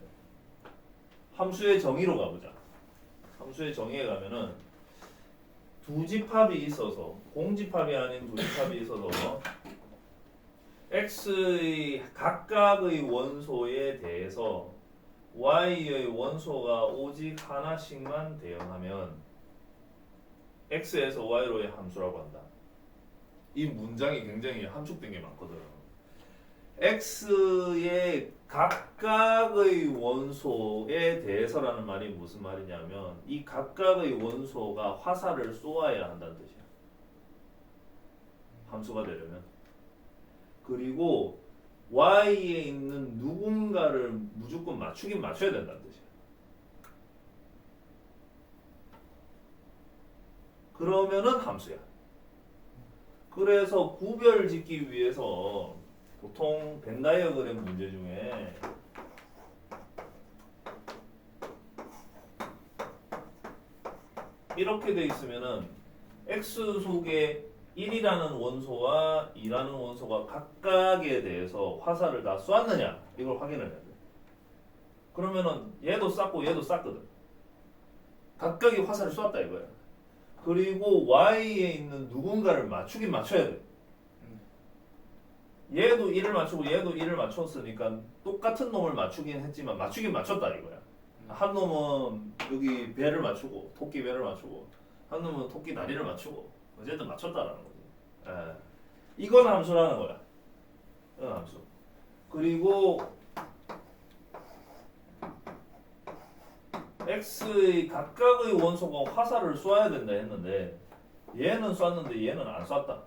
[SPEAKER 1] 함수의 정의로 가보자. 함수의 정의에 가면은 두 집합이 있어서 공집합이 아닌 두 집합이 있어서 x의 각각의 원소에 대해서 y의 원소가 오직 하나씩만 대응하면 x에서 y로의 함수라고 한다. 이 문장이 굉장히 함축된 게 많거든. x의 각각의 원소에 대해서라는 말이 무슨 말이냐면 이 각각의 원소가 화살을 쏘아야 한다는 뜻이야. 함수가 되려면 그리고 y에 있는 누군가를 무조건 맞추긴 맞춰야 된다는 뜻이야. 그러면은 함수야. 그래서 구별 짓기 위해서 보통 벤 다이어그램 문제 중에 이렇게 돼 있으면은 x 속에 1이라는 원소와 2라는 원소가 각각에 대해서 화살을 다 쐈느냐 이걸 확인을 해야 돼. 그러면은 얘도 쐈고 얘도 쐈거든. 각각이 화살을 쐈다 이거야. 그리고 y에 있는 누군가를 맞추긴 맞춰야 돼. 얘도 1을 맞추고 얘도 1을 맞췄으니까 똑같은 놈을 맞추긴 했지만 맞추긴 맞췄다 이거야. 한 놈은 여기 배를 맞추고 토끼 배를 맞추고 한 놈은 토끼 다리를 맞추고 어쨌든 맞췄다라는 거지. 예. 이건 함수라는 거야. 이건 함수. 그리고 x의 각각의 원소가 화살을 쏴야 된다 했는데 얘는 쐈는데 얘는 안 쐈다.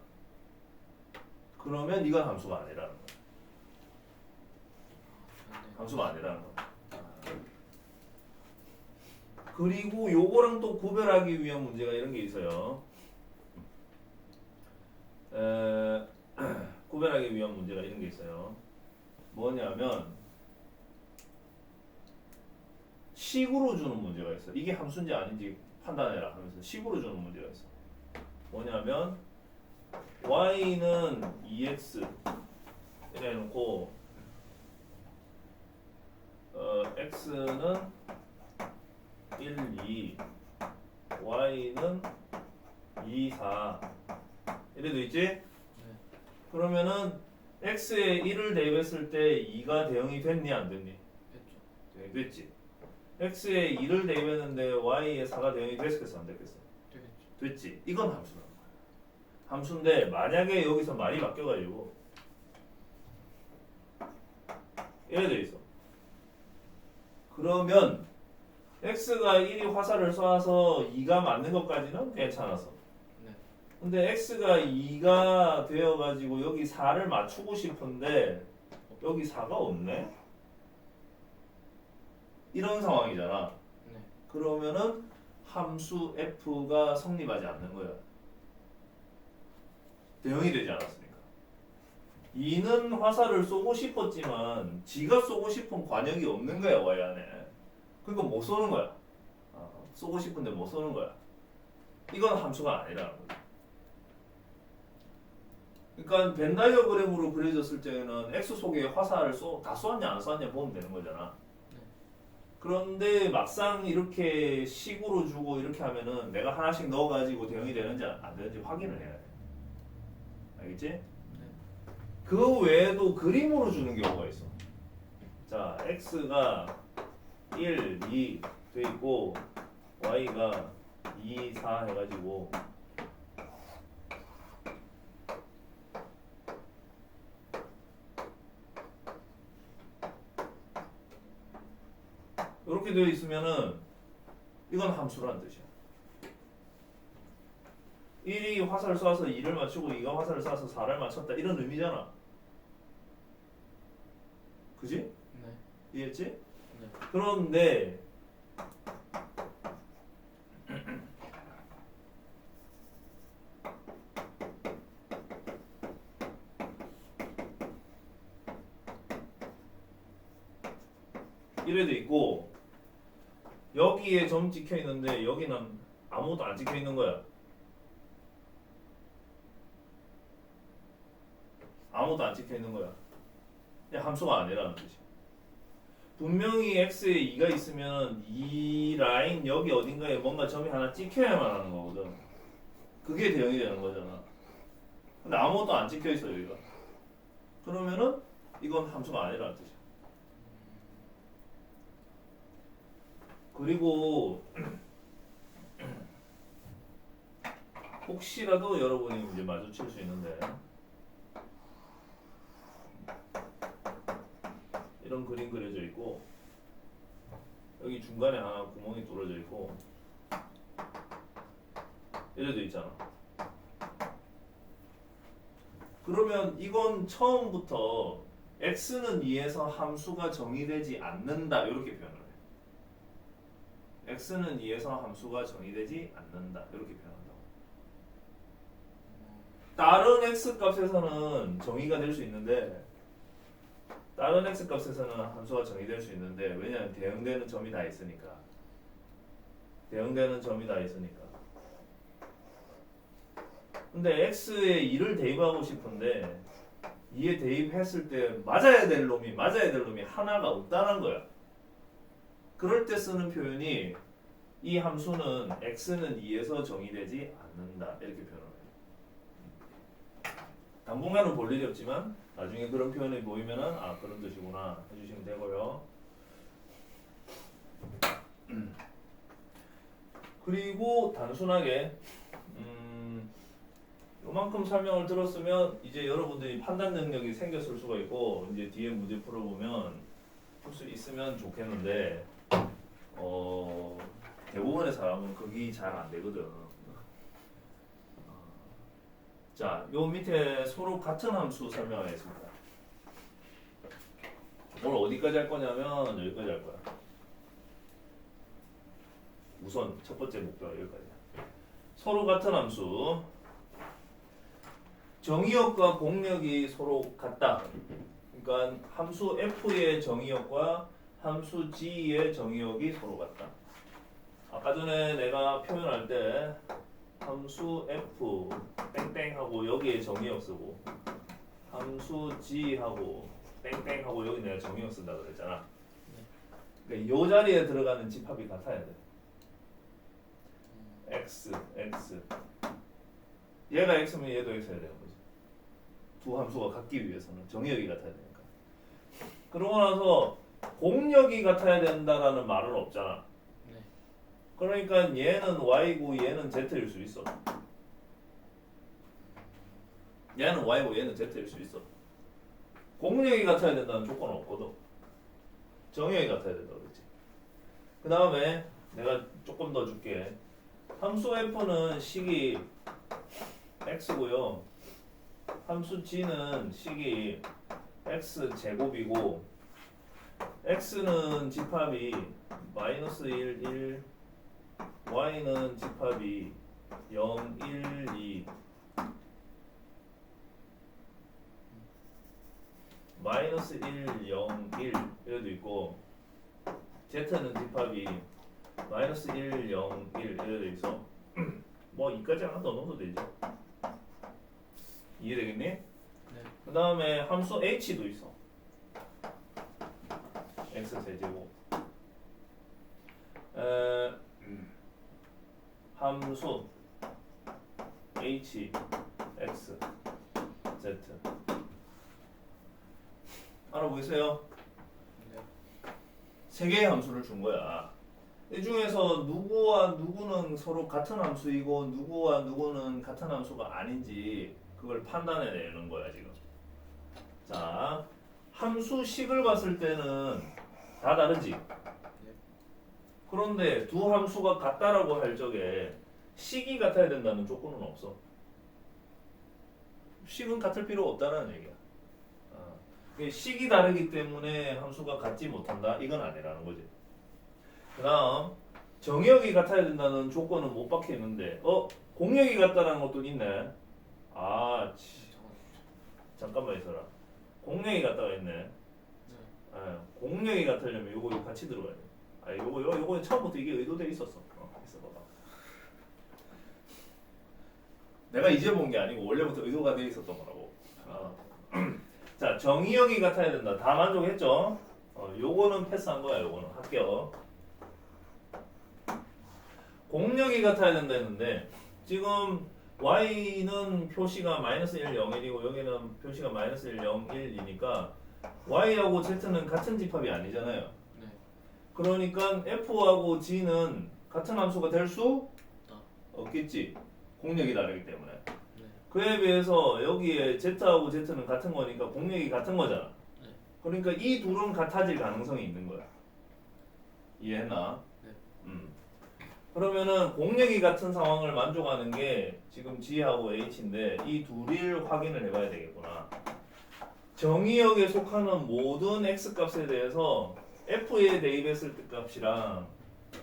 [SPEAKER 1] 그러면 이건 함수가 아니라는 거야. 함수가 아니라는 거야. 그리고 요거랑 또 구별하기 위한 문제가 이런 게 있어요. 구별하기 위한 문제가 이런 게 있어요. 뭐냐면 식으로 주는 문제가 있어. 이게 함수인지 아닌지 판단해라 하면서 식으로 주는 문제가 있어. 뭐냐면 y는 2x 이래 놓고 x는 1, 2 y는 2, 4 이래 돼 있지? 그러면은 x에 1을 대입했을 때 2가 대응이 됐니 안 됐니?
[SPEAKER 2] 됐죠.
[SPEAKER 1] 됐지. x에 2를 대입했는데 y에 4가 대응이 됐겠어 안 됐겠어?
[SPEAKER 2] 되겠죠.
[SPEAKER 1] 됐지. 이건 함수라는 거야. 함수인데 만약에 여기서 말이 바뀌어가지고 이래 돼 있어. 그러면 x가 1이 화살을 쏴서 2가 맞는 것까지는 괜찮았어.
[SPEAKER 2] 네.
[SPEAKER 1] 근데 x가 2가 되어가지고 여기 4를 맞추고 싶은데 여기 4가 없네? 이런 상황이잖아.
[SPEAKER 2] 네.
[SPEAKER 1] 그러면은 함수 f가 성립하지 않는 거야. 대응이 되지 않았으니까. 2는 화살을 쏘고 싶었지만 지가 쏘고 싶은 관역이 없는 거야 y 안에. 그러니까 못 쏘는 거야. 쏘고 싶은데 못 쏘는 거야. 이건 함수가 아니라는 거지. 그러니까 벤 다이어그램으로 그려졌을 때는 x 속에 화살을 다 쏘았냐 안 쏘았냐 보면 되는 거잖아. 그런데 막상 이렇게 식으로 주고 이렇게 하면은 내가 하나씩 넣어가지고 대응이 되는지 안 되는지 확인을 해야 돼. 알겠지? 그 외에도 그림으로 주는 경우가 있어. 자, x가 1, 2 돼 있고 y가 2, 4 해가지고 이렇게 되어 있으면은 이건 함수라는 뜻이야. 1이 화살을 쏴서 2를 맞추고 2가 화살을 쏴서 4를 맞췄다 이런 의미잖아. 그지?
[SPEAKER 2] 네.
[SPEAKER 1] 이해했지?
[SPEAKER 2] 네.
[SPEAKER 1] 그런데 이래 돼 있고 여기에 점 찍혀 있는데 여기는 아무것도 안 찍혀 있는 거야. 아무것도 안 찍혀 있는 거야. 그냥 함수가 아니라는 뜻이야. 분명히 x에 2가 있으면 이 라인 여기 어딘가에 뭔가 점이 하나 찍혀야만 하는 거거든. 그게 대응이 되는 거잖아. 근데 아무것도 안 찍혀 있어 여기가. 그러면은 이건 함수가 아니라는 뜻이야. 그리고 혹시라도 여러분이 이제 마주칠 수 있는데 이런 그림 그려져 있고 여기 중간에 하나 구멍이 뚫어져 있고 이래 돼 있잖아. 그러면 이건 처음부터 x는 2에서 함수가 정의되지 않는다 이렇게 표현을 해. x는 2에서 함수가 정의되지 않는다 이렇게 표현한다고. 다른 x 값에서는 정의가 될 수 있는데 다른 x 값에서는 함수가 정의될 수 있는데 왜냐하면 대응되는 점이 다 있으니까. 대응되는 점이 다 있으니까. 근데 x에 2를 대입하고 싶은데 2에 대입했을 때 맞아야 될 놈이 하나가 없다는 거야. 그럴 때 쓰는 표현이 이 함수는 x는 2에서 정의되지 않는다 이렇게 표현을 해요. 당분간은 볼 일이 없지만 나중에 그런 표현이 보이면은 아 그런 뜻이구나 해주시면 되고요. 그리고 단순하게 요만큼 설명을 들었으면 이제 여러분들이 판단 능력이 생겼을 수가 있고 이제 뒤에 문제 풀어보면 풀 수 있으면 좋겠는데 대부분의 사람은 그게 잘 안 되거든. 자, 요 밑에 서로 같은 함수 설명하겠습니다. 오늘 어디까지 할 거냐면 여기까지 할 거야. 우선 첫 번째 목표가 여기까지. 서로 같은 함수. 정의역과 공역이 서로 같다. 그러니까 함수 f의 정의역과 함수 g의 정의역이 서로 같다. 아까 전에 내가 표현할 때 함수 f 땡땡하고 여기에 정의역 쓰고 함수 g하고 땡땡하고 여기 내가 정의역 쓴다 그랬잖아. 그러니까 이 자리에 들어가는 집합이 같아야 돼. x 얘가 x면 얘도 x여야 되는 거지. 두 함수가 같기 위해서는 정의역이 같아야 되니까. 그러고 나서 공역이 같아야 된다라는 말은 없잖아.
[SPEAKER 2] 네.
[SPEAKER 1] 그러니까 얘는 y고 얘는 z일 수 있어. 얘는 y고 얘는 z일 수 있어. 공역이 같아야 된다는 조건은 없거든. 정의역이 같아야 된다고 그랬지. 그 다음에 내가 조금 더 줄게. 함수 f는 식이 x고요. 함수 g는 식이 x 제곱이고 x는 집합이 마이너스 1, 1 y는 집합이 0, 1, 2 마이너스 1, 0, 1 이래도 있고 z는 집합이 마이너스 1, 0, 1 이래도 있어. 뭐 이까지 하나 더 넣어도 되지. 이해되겠니?
[SPEAKER 2] 네.
[SPEAKER 1] 그 다음에 함수 h도 있어. x 세제곱. 함수 h, x, z. 알아보이세요?
[SPEAKER 2] 네.
[SPEAKER 1] 세 개의 함수를 준 거야. 이 중에서 누구와 누구는 서로 같은 함수이고 누구와 누구는 같은 함수가 아닌지 그걸 판단해내는 거야 지금. 자, 함수식을 봤을 때는 다 다르지. 그런데 두 함수가 같다라고 할 적에 식이 같아야 된다는 조건은 없어. 식은 같을 필요 없다는 얘기야. 식이 다르기 때문에 함수가 같지 못한다. 이건 아니라는 거지. 그 다음 정의역이 같아야 된다는 조건은 못 박혀 있는데 공역이 같다라는 것도 있네. 잠깐만 있어라. 공역이 같다가 있네. 공역이 같으려면 요거 같이 들어가야 돼. 요거 처음부터 이게 의도돼 있었어. 있어봐봐. 내가 이제 본 게 아니고 원래부터 의도가 돼 있었던 거라고. 자, 정의역이 같아야 된다. 다 만족했죠? 요거는 패스한 거야. 요거는 합격. 공역이 같아야 된다 했는데 지금 y는 표시가 마이너스 1, 0, 1이고 여기는 표시가 마이너스 1, 0, 1이니까 y하고 z는 같은 집합이 아니잖아요.
[SPEAKER 2] 네.
[SPEAKER 1] 그러니까 f하고 g는 같은 함수가 될 수 없겠지. 공역이 다르기 때문에.
[SPEAKER 2] 네.
[SPEAKER 1] 그에 비해서 여기에 z하고 z는 같은 거니까 공역이 같은 거잖아.
[SPEAKER 2] 네.
[SPEAKER 1] 그러니까 이 둘은 같아질 가능성이 있는 거야. 이해했나?
[SPEAKER 2] 네.
[SPEAKER 1] 그러면은 공력이 같은 상황을 만족하는 게 지금 G하고 H인데 이 둘을 확인을 해봐야 되겠구나. 정의역에 속하는 모든 X값에 대해서 F에 대입했을 때 값이랑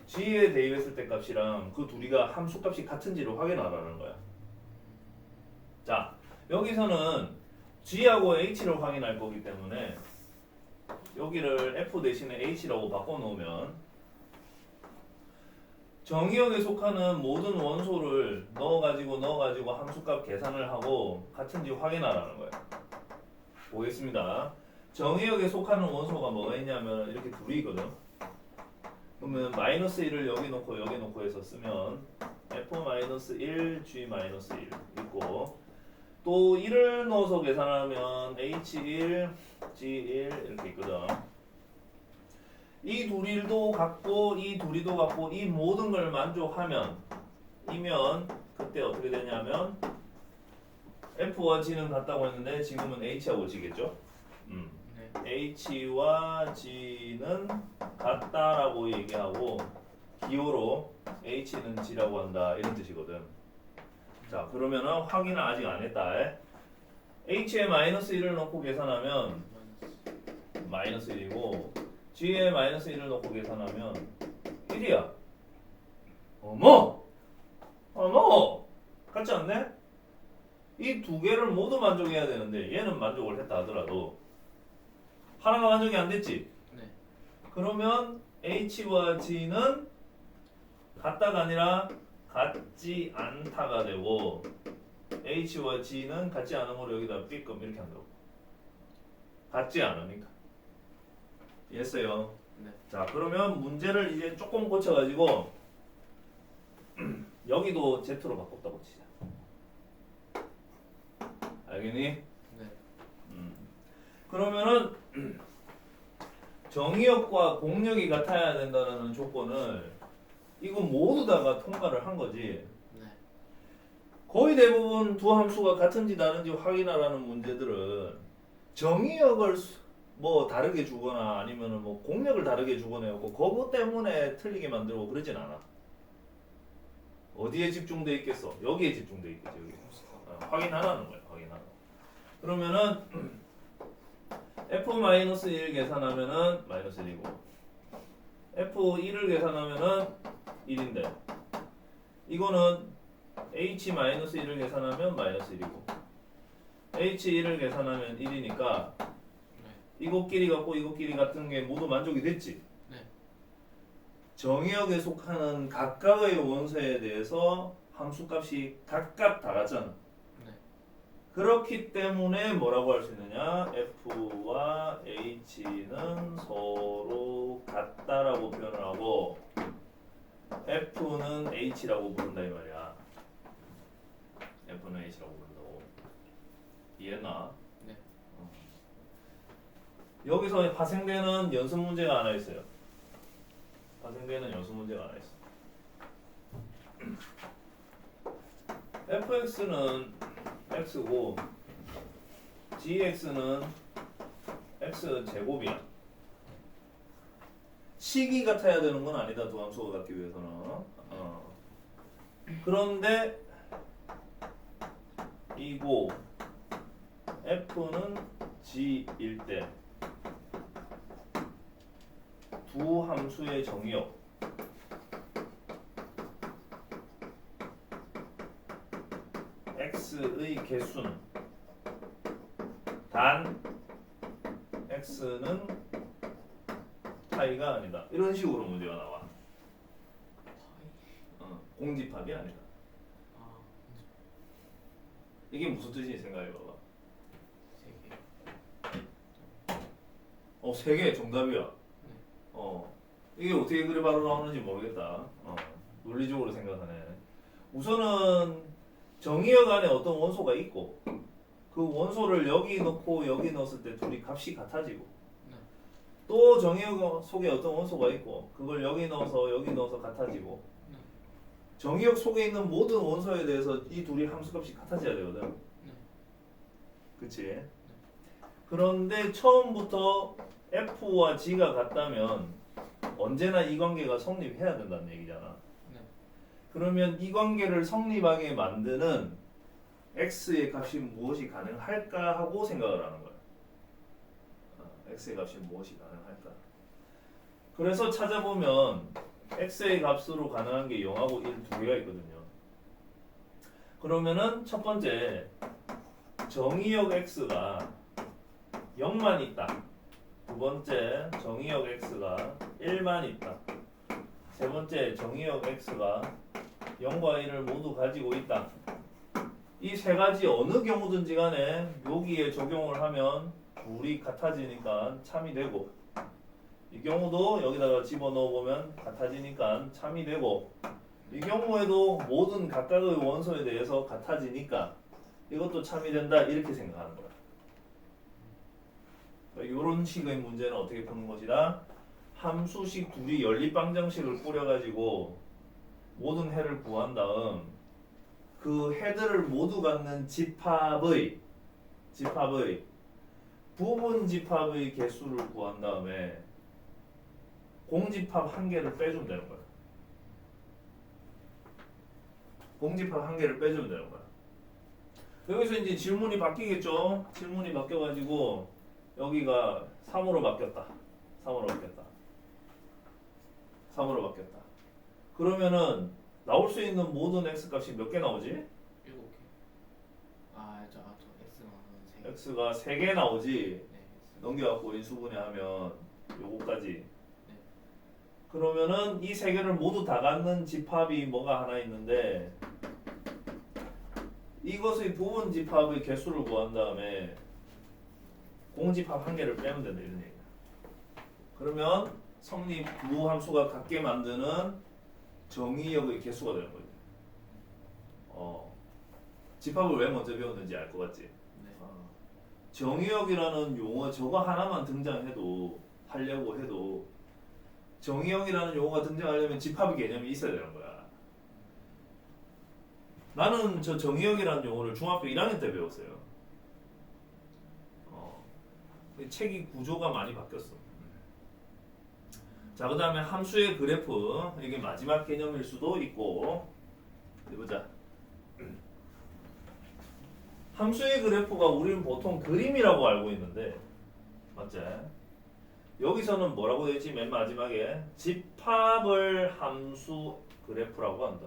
[SPEAKER 1] G에 대입했을 때 값이랑 그 둘이가 함수값이 같은지를 확인하라는 거야. 자, 여기서는 G하고 H를 확인할 거기 때문에 여기를 F 대신에 H라고 바꿔놓으면 정의역에 속하는 모든 원소를 넣어가지고 함수값 계산을 하고 같은지 확인하라는 거예요. 보겠습니다. 정의역에 속하는 원소가 뭐가 있냐면 이렇게 둘이 있거든. 그러면 마이너스 1을 여기 놓고 해서 쓰면 F-1, G-1 있고 또 1을 넣어서 계산하면 H1, G1 이렇게 있거든. 이 둘이도 같고 이 둘이도 같고 이 모든 걸 만족하면 그때 어떻게 되냐면 F와 G는 같다고 했는데 지금은 H하고 G겠죠?
[SPEAKER 2] 네.
[SPEAKER 1] H와 G는 같다라고 얘기하고 기호로 H는 G라고 한다 이런 뜻이거든. 자 그러면은 확인을 아직 안 했다. H에 마이너스 1을 넣고 계산하면 마이너스 1이고 G에 마이너스 1을 넣고 계산하면 1이야. 어머! 같지 않네? 이 두 개를 모두 만족해야 되는데 얘는 만족을 했다 하더라도 하나가 만족이 안 됐지?
[SPEAKER 2] 네.
[SPEAKER 1] 그러면 H와 G는 같다가 아니라 같지 않다가 되고 H와 G는 같지 않음으로 여기다 B끔 이렇게 한다고. 같지 않으니까. 이해했어요?
[SPEAKER 2] 네.
[SPEAKER 1] 자 그러면 문제를 이제 조금 고쳐가지고 여기도 Z로 바꿨다고 치자. 알겠니?
[SPEAKER 2] 네.
[SPEAKER 1] 그러면은 정의역과 공력이 같아야 된다는 조건을 이거 모두 다가 통과를 한 거지.
[SPEAKER 2] 네.
[SPEAKER 1] 거의 대부분 두 함수가 같은지 다른지 확인하라는 문제들은 정의역을 뭐 다르게 주거나 아니면은 뭐 공력을 다르게 주거나 해고 그거 때문에 틀리게 만들고 그러진 않아. 어디에 집중돼 있겠어? 여기에 집중돼 있겠지. 여기. 확인하라는 거야. 확인하라. 그러면은 F-1 계산하면은 마이너스 1이고 F1을 계산하면은 1인데 이거는 H-1을 계산하면 마이너스 1이고 H1을 계산하면 1이니까 이것끼리 같고 이것끼리 같은 게 모두 만족이 됐지?
[SPEAKER 2] 네.
[SPEAKER 1] 정의역에 속하는 각각의 원소에 대해서 함수값이 각각 다 같잖아.
[SPEAKER 2] 네.
[SPEAKER 1] 그렇기 때문에 뭐라고 할 수 있느냐? F와 H는 서로 같다라고 표현을 하고 F는 H라고 부른다 이 말이야. F는 H라고 부른다고. 이해했나?
[SPEAKER 2] 네.
[SPEAKER 1] 여기서 파생되는 연습 문제가 하나 있어요. 파생되는 연습 문제가 하나 있어. fx는 x고 gx는 x 제곱이야. 식이 같아야 되는 건 아니다. 두 함수가 같기 위해서는. 그런데 이고 f는 g일 때 두 함수의 정의역 x의 개수는 단 x는 파이가 아니다. 이런 식으로 문제가 나와. 공집합이 아니다.
[SPEAKER 2] 아,
[SPEAKER 1] 이게 무슨 뜻인지 생각해봐봐.
[SPEAKER 2] 3개.
[SPEAKER 1] 3개 정답이야. 이게 어떻게 그래 바로 나오는지 모르겠다. 논리적으로 생각하네. 우선은 정의역 안에 어떤 원소가 있고 그 원소를 여기 넣고 여기 넣었을 때 둘이 값이 같아지고
[SPEAKER 2] 네.
[SPEAKER 1] 또 정의역 속에 어떤 원소가 있고 그걸 여기 넣어서 같아지고
[SPEAKER 2] 네.
[SPEAKER 1] 정의역 속에 있는 모든 원소에 대해서 이 둘이 함수값이 같아져야 되거든.
[SPEAKER 2] 네.
[SPEAKER 1] 그치? 그런데 처음부터 F와 G가 같다면 언제나 이 관계가 성립해야 된다는 얘기잖아.
[SPEAKER 2] 네.
[SPEAKER 1] 그러면 이 관계를 성립하게 만드는 x의 값이 무엇이 가능할까 하고 생각을 하는 거야. x의 값이 무엇이 가능할까. 그래서 찾아보면 x의 값으로 가능한 게 0하고 1 두 개가 있거든요. 그러면은 첫 번째 정의역 x가 0만 있다. 두 번째 정의역 x가 1만 있다. 세 번째 정의역 x가 0과 1을 모두 가지고 있다. 이 세 가지 어느 경우든지 간에 여기에 적용을 하면 둘이 같아지니까 참이 되고, 이 경우도 여기다가 집어넣어 보면 같아지니까 참이 되고, 이 경우에도 모든 각각의 원소에 대해서 같아지니까 이것도 참이 된다, 이렇게 생각하는 거야. 이런 식의 문제는 어떻게 푸는 것이다? 함수식 둘이 연립방정식을 꾸려가지고 모든 해를 구한 다음 그 해들을 모두 갖는 집합의 부분 집합의 개수를 구한 다음에 공집합 한 개를 빼주면 되는 거야. 공집합 한 개를 빼주면 되는 거야. 여기서 이제 질문이 바뀌겠죠? 질문이 바뀌어가지고 여기가 3으로 바뀌었다. 3으로 바뀌었다. 3으로 바뀌었다. 그러면은 나올 수 있는 모든 x 값이 몇 개 나오지?
[SPEAKER 2] 7개. 저 X가 3개.
[SPEAKER 1] x가 3개 나오지.
[SPEAKER 2] 네.
[SPEAKER 1] 넘겨갖고 인수분해 하면 요거까지. 그러면은 이 세 개를 모두 다 갖는 집합이 뭐가 하나 있는데, 이것의 부분 집합의 개수를 구한 다음에 공집합 한 개를 빼면 된다, 이런 얘기야. 그러면 성립 두 함수가 같게 만드는 정의역의 개수가 되는 거지. 집합을 왜 먼저 배웠는지 알 것 같지?
[SPEAKER 2] 네.
[SPEAKER 1] 정의역이라는 용어 저거 하나만 등장해도 하려고 해도 정의역이라는 용어가 등장하려면 집합의 개념이 있어야 되는 거야. 나는 저 정의역이라는 용어를 중학교 1학년 때 배웠어요. 책이 구조가 많이 바뀌었어. 자, 그 다음에 함수의 그래프, 이게 마지막 개념일 수도 있고, 해보자. 함수의 그래프가 우리는 보통 그림이라고 알고 있는데, 맞지? 여기서는 뭐라고 되어 있지? 맨 마지막에 집합을 함수 그래프라고 한다.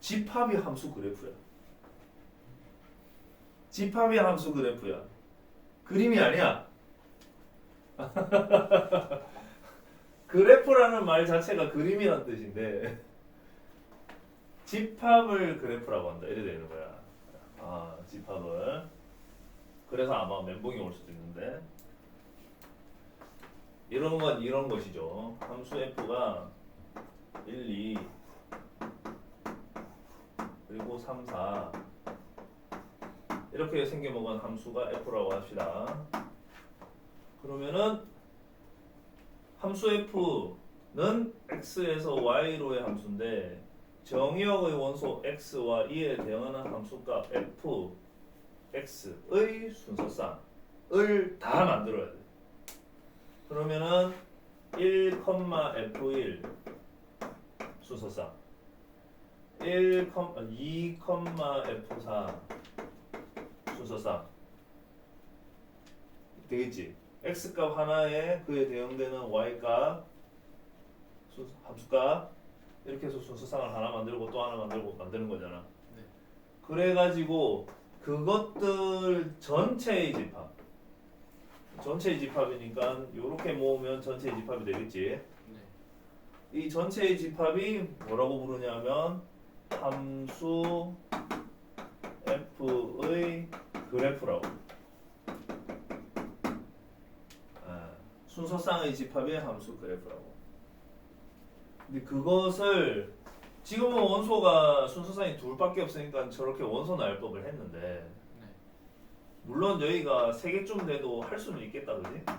[SPEAKER 1] 집합이 함수 그래프야. 집합이 함수 그래프야. 그림이 아니야. 그래프라는 말 자체가 그림이란 뜻인데 집합을 그래프라고 한다. 이래 되는 거야. 집합을. 그래서 아마 멘붕이 올 수도 있는데, 이런 건 이런 것이죠. 함수 f가 1, 2 그리고 3, 4 이렇게 생겨먹은 함수가 f라고 합시다. 그러면은 함수 f는 x에서 y로의 함수인데 정의역의 원소 x와 이에 대응하는 함수값 f, x의 순서쌍을 다 만들어야 돼. 그러면은 1, f1 순서쌍, 2, f4 순서쌍 되겠지. x값 하나에 그에 대응되는 y값 함수값 이렇게 해서 순서쌍을 하나 만들고 또 하나 만들고 만드는 거잖아.
[SPEAKER 2] 네.
[SPEAKER 1] 그래가지고 그것들 전체의 집합이니까 이렇게 모으면 전체의 집합이 되겠지.
[SPEAKER 2] 네.
[SPEAKER 1] 이 전체의 집합이 뭐라고 부르냐면 함수 f의 그래프라고. 순서쌍의 집합의 함수 그래프라고. 근데 그것을 지금은 원소가 순서쌍이 둘밖에 없으니까 저렇게 원소 나열법을 했는데,
[SPEAKER 2] 네.
[SPEAKER 1] 물론 저희가 3개쯤 돼도 할 수는 있겠다, 그지?
[SPEAKER 2] 네.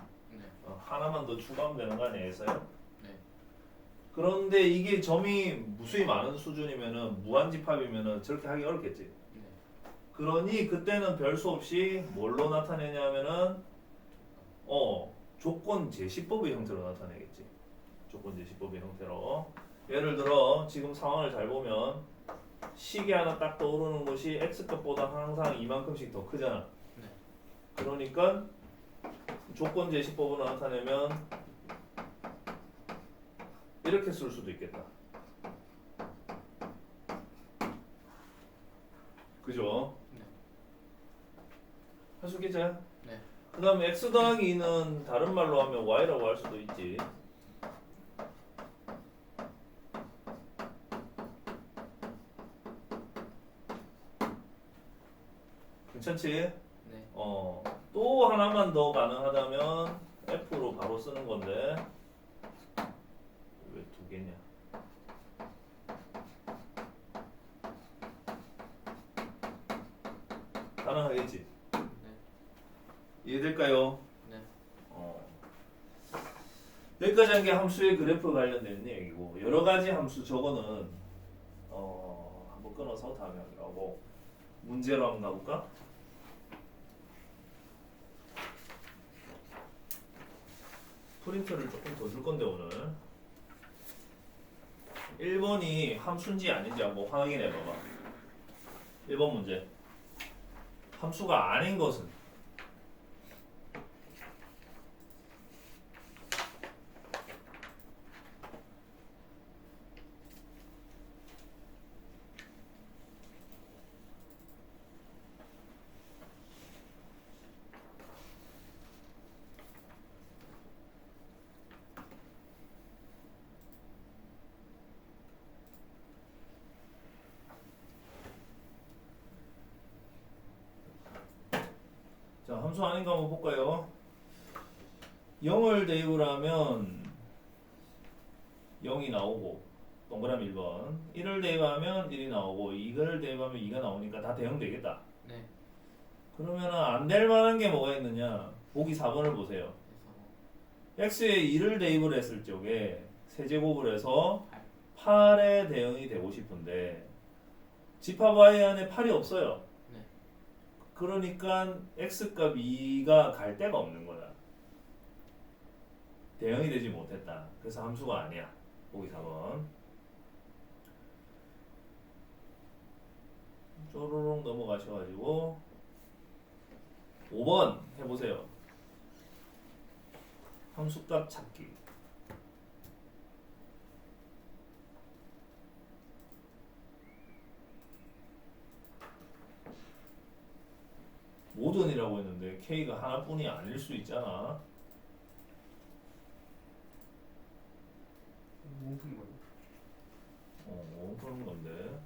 [SPEAKER 1] 하나만 더 추가하면 되는 거 아니겠어요?
[SPEAKER 2] 네.
[SPEAKER 1] 그런데 이게 점이 무수히 많은 수준이면은 무한집합이면은 저렇게 하기 어렵겠지.
[SPEAKER 2] 네.
[SPEAKER 1] 그러니 그때는 별 수 없이 뭘로 나타내냐면은 조건 제시법의 형태로 나타내겠지. 조건 제시법의 형태로. 예를 들어 지금 상황을 잘 보면 식이 하나 딱 떠오르는 것이 x값보다 항상 이만큼씩 더 크잖아.
[SPEAKER 2] 네.
[SPEAKER 1] 그러니까 조건 제시법으로 나타내면 이렇게 쓸 수도 있겠다. 그죠?
[SPEAKER 2] 네.
[SPEAKER 1] 할 수 있겠지?
[SPEAKER 2] 네.
[SPEAKER 1] 그 다음에 x 더하기 2는 다른 말로 하면 y라고 할 수도 있지. 괜찮지?
[SPEAKER 2] 네.
[SPEAKER 1] 또 하나만 더 가능하다면 f로 바로 쓰는 건데 왜 두 개냐? 가능하겠지?
[SPEAKER 2] 네.
[SPEAKER 1] 이해될까요?
[SPEAKER 2] 네.
[SPEAKER 1] 여기까지 한 게 함수의 그래프 관련된 얘기고 여러 가지 함수 저거는 한번 끊어서 다음에 하기로 하고 문제로 한번 가볼까? 프린트를 조금 더 줄 건데 오늘 1번이 함수인지 아닌지 한번 확인해 봐봐. 1번 문제 함수가 아닌 것은 자, 함수 아닌가 한번 볼까요? 0을 대입을 하면 0이 나오고 동그라미 1번 1을 대입하면 1이 나오고 2를 대입하면 2가 나오니까 다 대응되겠다.
[SPEAKER 2] 네.
[SPEAKER 1] 그러면 안 될 만한 게 뭐가 있느냐? 보기 4번을 보세요.
[SPEAKER 2] 그래서
[SPEAKER 1] x에 2를 대입을 했을 적에 세제곱을 해서 8에 대응이 되고 싶은데 집합 y 안에 8이 없어요.
[SPEAKER 2] 네.
[SPEAKER 1] 그러니까 x값 2가 갈 데가 없는 거야. 대응이 되지 못했다. 그래서 함수가 아니야. 보기 4번. 쪼르륵 넘어가셔가지고 5번 해보세요. 함수값 찾기. 모든이라고 했는데 k가 하나뿐이 아닐 수 있잖아.
[SPEAKER 4] 뭐 푸는 거예요?
[SPEAKER 1] 그런 건데.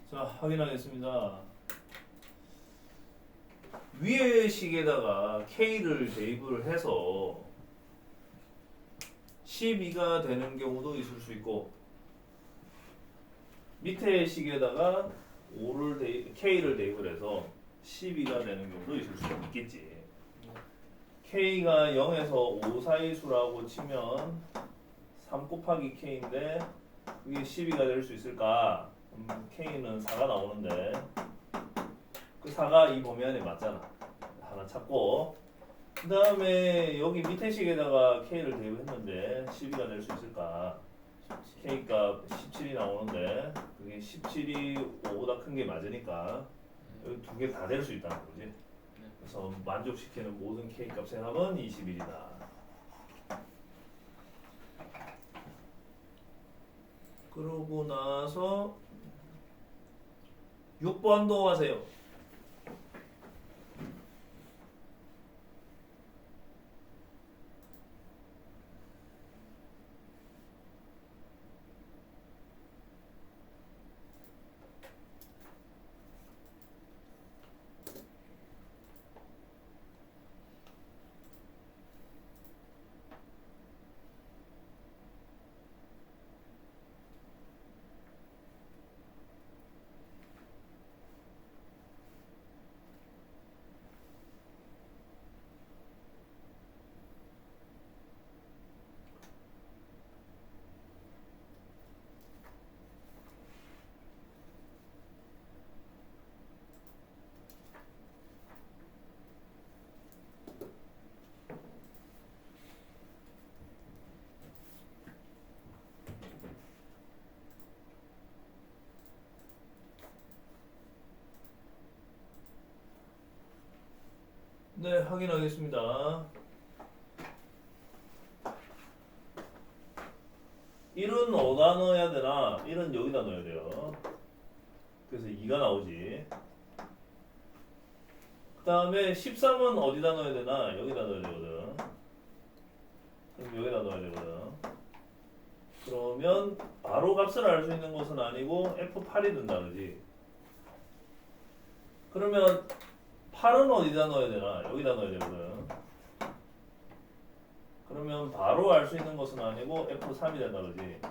[SPEAKER 1] 자, 확인하겠습니다. 위의 식에다가 k를 대입을 해서 12가 되는 경우도 있을 수 있고 밑에 식에다가 k를 대입을 해서 12가 되는 경우도 있을 수 있겠지. k가 0에서 5 사이 수라고 치면 3 곱하기 k인데 그게 12가 될 수 있을까? k는 4가 나오는데 그 4가 이 범위 안에 맞잖아. 하나 찾고 그 다음에 여기 밑에 식에다가 k를 대입했는데 12가 될 수 있을까? k값 17이 나오는데 그게 17이 5보다 큰 게 맞으니까 여기 두 개 다 될 수 있다는 거지. 그래서 만족시키는 모든 k값의 합은 21이다. 그러고 나서 6번도 하세요. 네, 확인하겠습니다. 1은 어디다 넣어야 되나? 1은 여기다 넣어야 돼요. 그래서 2가 나오지. 그 다음에 13은 어디다 넣어야 되나? 여기다 넣어야 되거든. 그럼 여기다 넣어야 되거든. 그러면 바로 값을 알 수 있는 것은 아니고 F8이 된다 그러지. 그러면 8은 어디다 넣어야 되나? 여기다 넣어야 되거든. 그러면 바로 알 수 있는 것은 아니고 F3이 된다 그러지.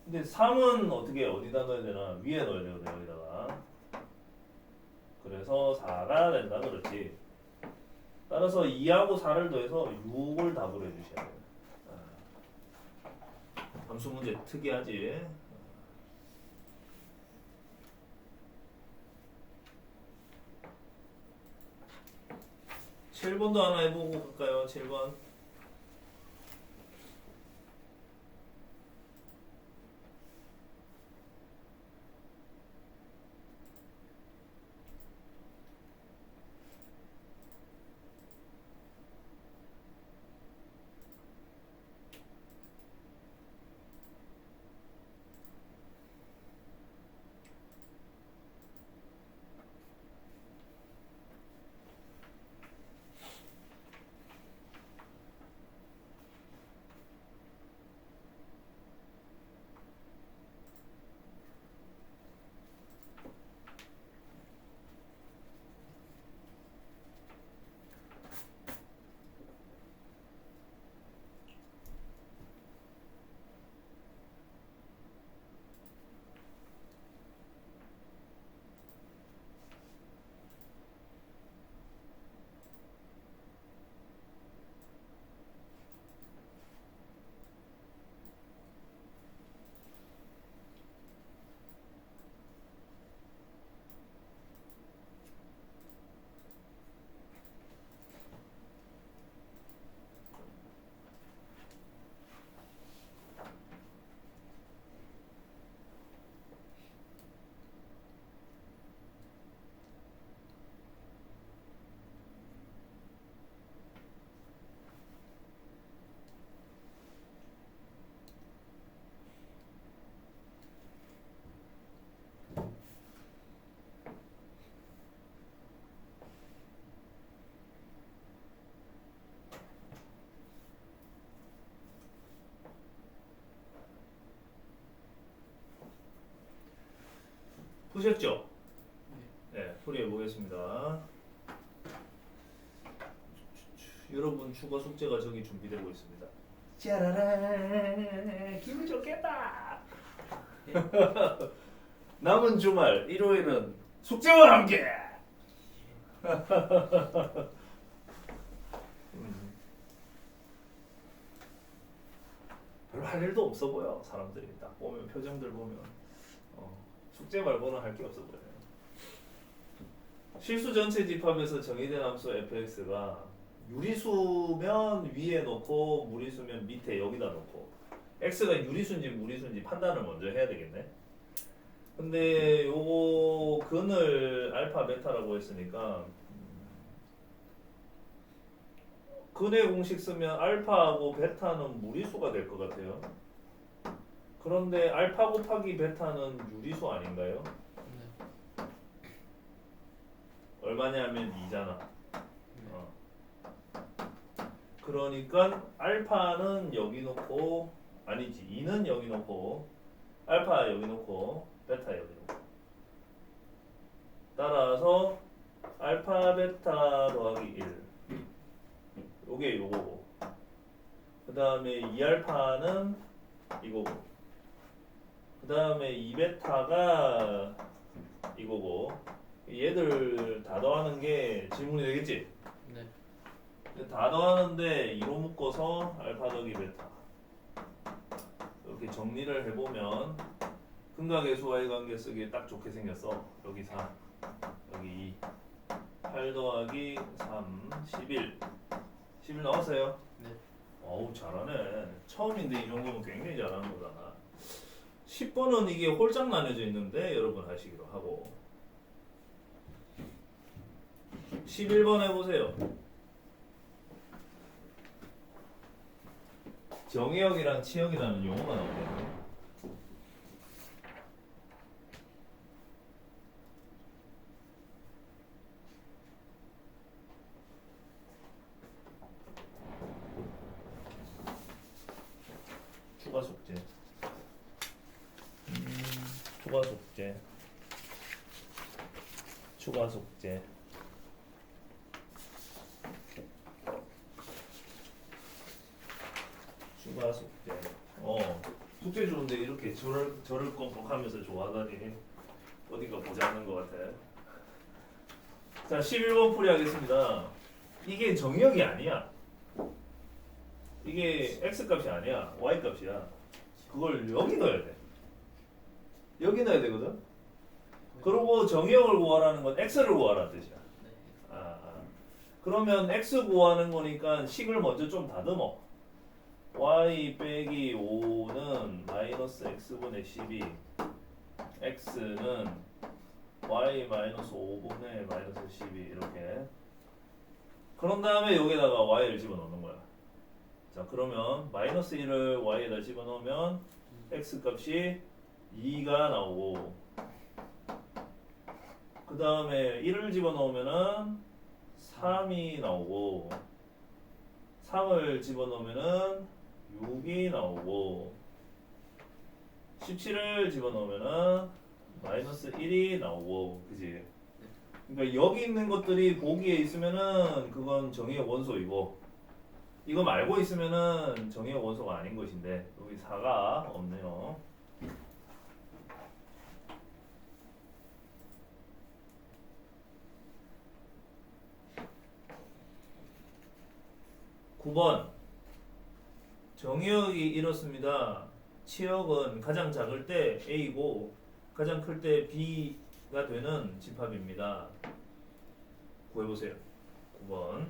[SPEAKER 1] 근데 3은 어떻게 어디다 넣어야 되나? 위에 넣어야 되거든 여기다가. 그래서 4가 된다 그렇지. 따라서 2하고 4를 더해서 6을 답으로 해주셔야 돼요. 함수 문제 특이하지. 7번도 하나 해보고 갈까요? 7번. 푸셨죠? 네, 풀이해 보겠습니다. 여러분 추가 숙제가 저기 준비되고 있습니다. 짜라라, 기분 좋겠다. 남은 주말 일요일은 숙제와 함께. 별로 할 일도 없어 보여. 사람들이 딱 보면 표정들 보면 숙제 말고는 할 게 없어 보여요. 실수 전체 집합에서 정의된 함수 fx가 유리수면 위에 놓고 무리수면 밑에 여기다 놓고 x가 유리수인지 무리수인지 판단을 먼저 해야 되겠네. 근데 요거 근을 알파 베타라고 했으니까 근의 공식 쓰면 알파하고 베타는 무리수가 될 것 같아요. 그런데 알파 곱하기 베타는 유리수 아닌가요?
[SPEAKER 2] 네.
[SPEAKER 1] 얼마냐면 2잖아. 그러니까 알파는 여기 놓고 아니지 2는 여기 놓고 알파 여기 놓고 베타 여기 놓고 따라서 알파 베타 더하기 1 요게 요거고 그 다음에 2알파는 이거고 그 다음에 2베타가 이거고 얘들 다 더하는 게 질문이 되겠지?
[SPEAKER 2] 네.
[SPEAKER 1] 근데 다 더하는데 2로 묶어서 알파 더하기 베타 이렇게 정리를 해보면 근각의 수와의 관계 쓰기 딱 좋게 생겼어. 여기 4 여기 2 8 더하기 3 11 11 나왔어요?
[SPEAKER 2] 네.
[SPEAKER 1] 어우 잘하네. 처음인데 이 정도면 굉장히 잘하는 거잖아. 10번은 이게 홀짝 나뉘어져 있는데 여러분 하시기로 하고 11번 해보세요. 정의역이랑 치역이라는 용어가 나오네요. 추가 속죄. 추가 속죄. 추가 속죄. 추가 속죄. 숙제 주는데 이렇게 저를 껌뻑하면서 좋아하다니 어딘가 보자는 것 같아. 자, 11번 풀이 하겠습니다. 이게 정의역이 아니야. 이게 x 값이 아니야. y 값이야. 그걸 여기 넣어야 돼. 여기 넣어야 되거든. 그리고 정의역을 구하라는 건 x를 구하라는 뜻이야.
[SPEAKER 2] 네.
[SPEAKER 1] 그러면 x 구하는 거니까 식을 먼저 좀 다듬어. y 빼기 5는 마이너스 x분의 12, x는 y 마이너스 5분의 마이너스 12 이렇게. 그런 다음에 여기다가 y를 집어넣는 거야. 자, 그러면 마이너스 1을 y에다 집어넣으면 x 값이 2가 나오고, 그 다음에 1을 집어넣으면은 3이 나오고, 3을 집어넣으면은 6이 나오고, 17을 집어넣으면은 마이너스 1이 나오고, 그지? 그러니까 여기 있는 것들이 보기에 있으면은 그건 정의역 원소이고, 이거 말고 있으면은 정의역 원소가 아닌 것인데 여기 4가 없네요. (9번) 정의역이 이렇습니다. 치역은 가장 작을 때 A고 가장 클 때 B가 되는 집합입니다. 구해보세요. 9번.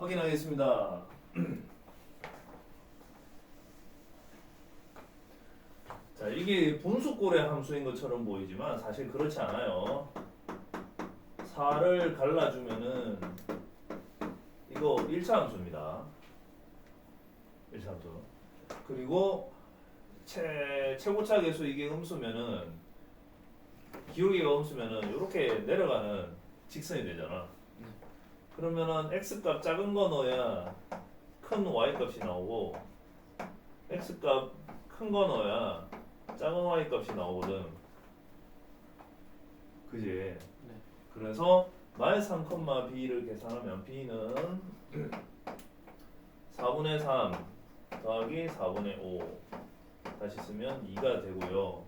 [SPEAKER 1] 확인하겠습니다. 자, 이게 분수꼴의 함수인 것처럼 보이지만 사실 그렇지 않아요. 4를 갈라주면은 이거 1차 함수입니다. 1차 함수. 그리고 최고차 계수 이게 음수면은, 기울기가 음수면은 이렇게 내려가는 직선이 되잖아. 그러면은 x값 작은 거 넣어야 큰 y값이 나오고, x값 큰 거 넣어야 작은 y값이 나오거든. 그지?
[SPEAKER 2] 네.
[SPEAKER 1] 그래서 마이너스 3,b를 계산하면 b는 4분의 3 더하기 4분의 5 다시 쓰면 2가 되고요.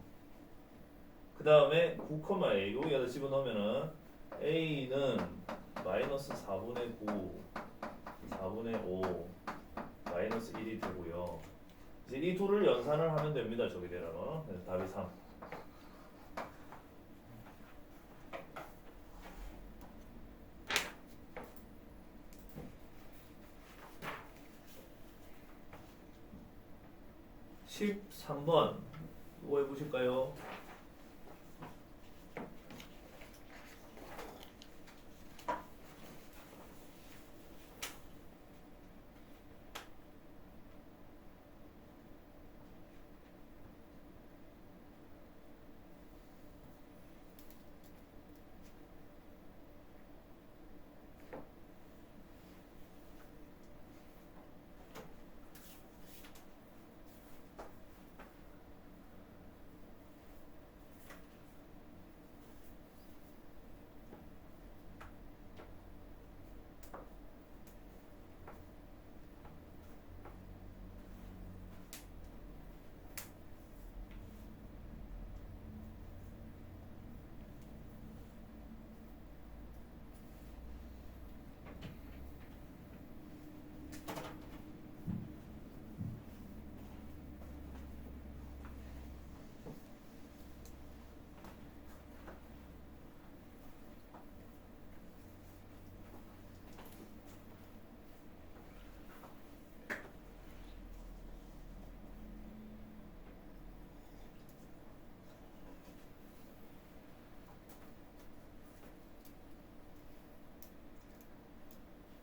[SPEAKER 1] 그 다음에 9,a 여기다 집어넣으면은 a는 마이너스 4분의 9 4분의 5 마이너스 1이 되고요. 이제 이 둘을 연산을 하면 됩니다. 저기대로. 그래서 답이 3. (13번) 이거 해보실까요?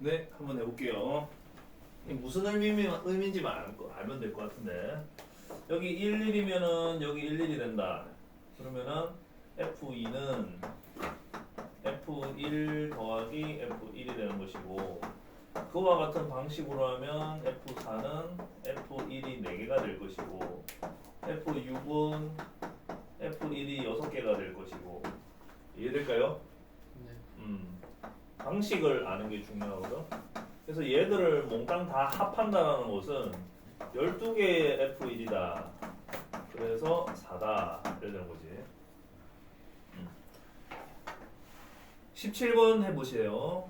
[SPEAKER 1] 네, 한번 해볼게요. 이게 무슨 의미인지만 알면 될 것 같은데 여기 11이면은 여기 11이 된다. 그러면은 F2는 F1 더하기 F1이 되는 것이고 그와 같은 방식으로 하면 F4는 F1이 4개가 될 것이고 F6은 F1이 6개가 될 것이고 이해될까요?
[SPEAKER 2] 네.
[SPEAKER 1] 방식을 아는 게 중요하거든. 그래서 얘들을 몽땅 다 합한다는 것은 12개의 F1이다. 그래서 4다. 이렇게 되는 거지. 17번 해보세요.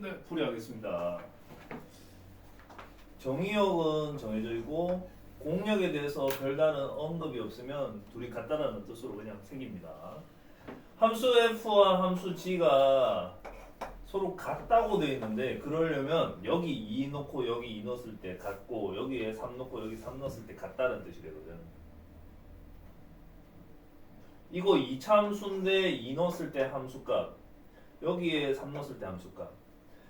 [SPEAKER 1] 네, 풀이하겠습니다. 정의역은 정해져 있고 공역에 대해서 별다른 언급이 없으면 둘이 같다라는 뜻으로 그냥 생깁니다. 함수 f와 함수 g가 서로 같다고 되어 있는데 그러려면 여기 2 넣고 여기 2 넣었을 때 같고 여기에 3 넣고 여기 3 넣었을 때 같다는 뜻이 되거든. 이거 2차 함수인데 2 넣었을 때 함수값 여기에 3 넣었을 때 함수값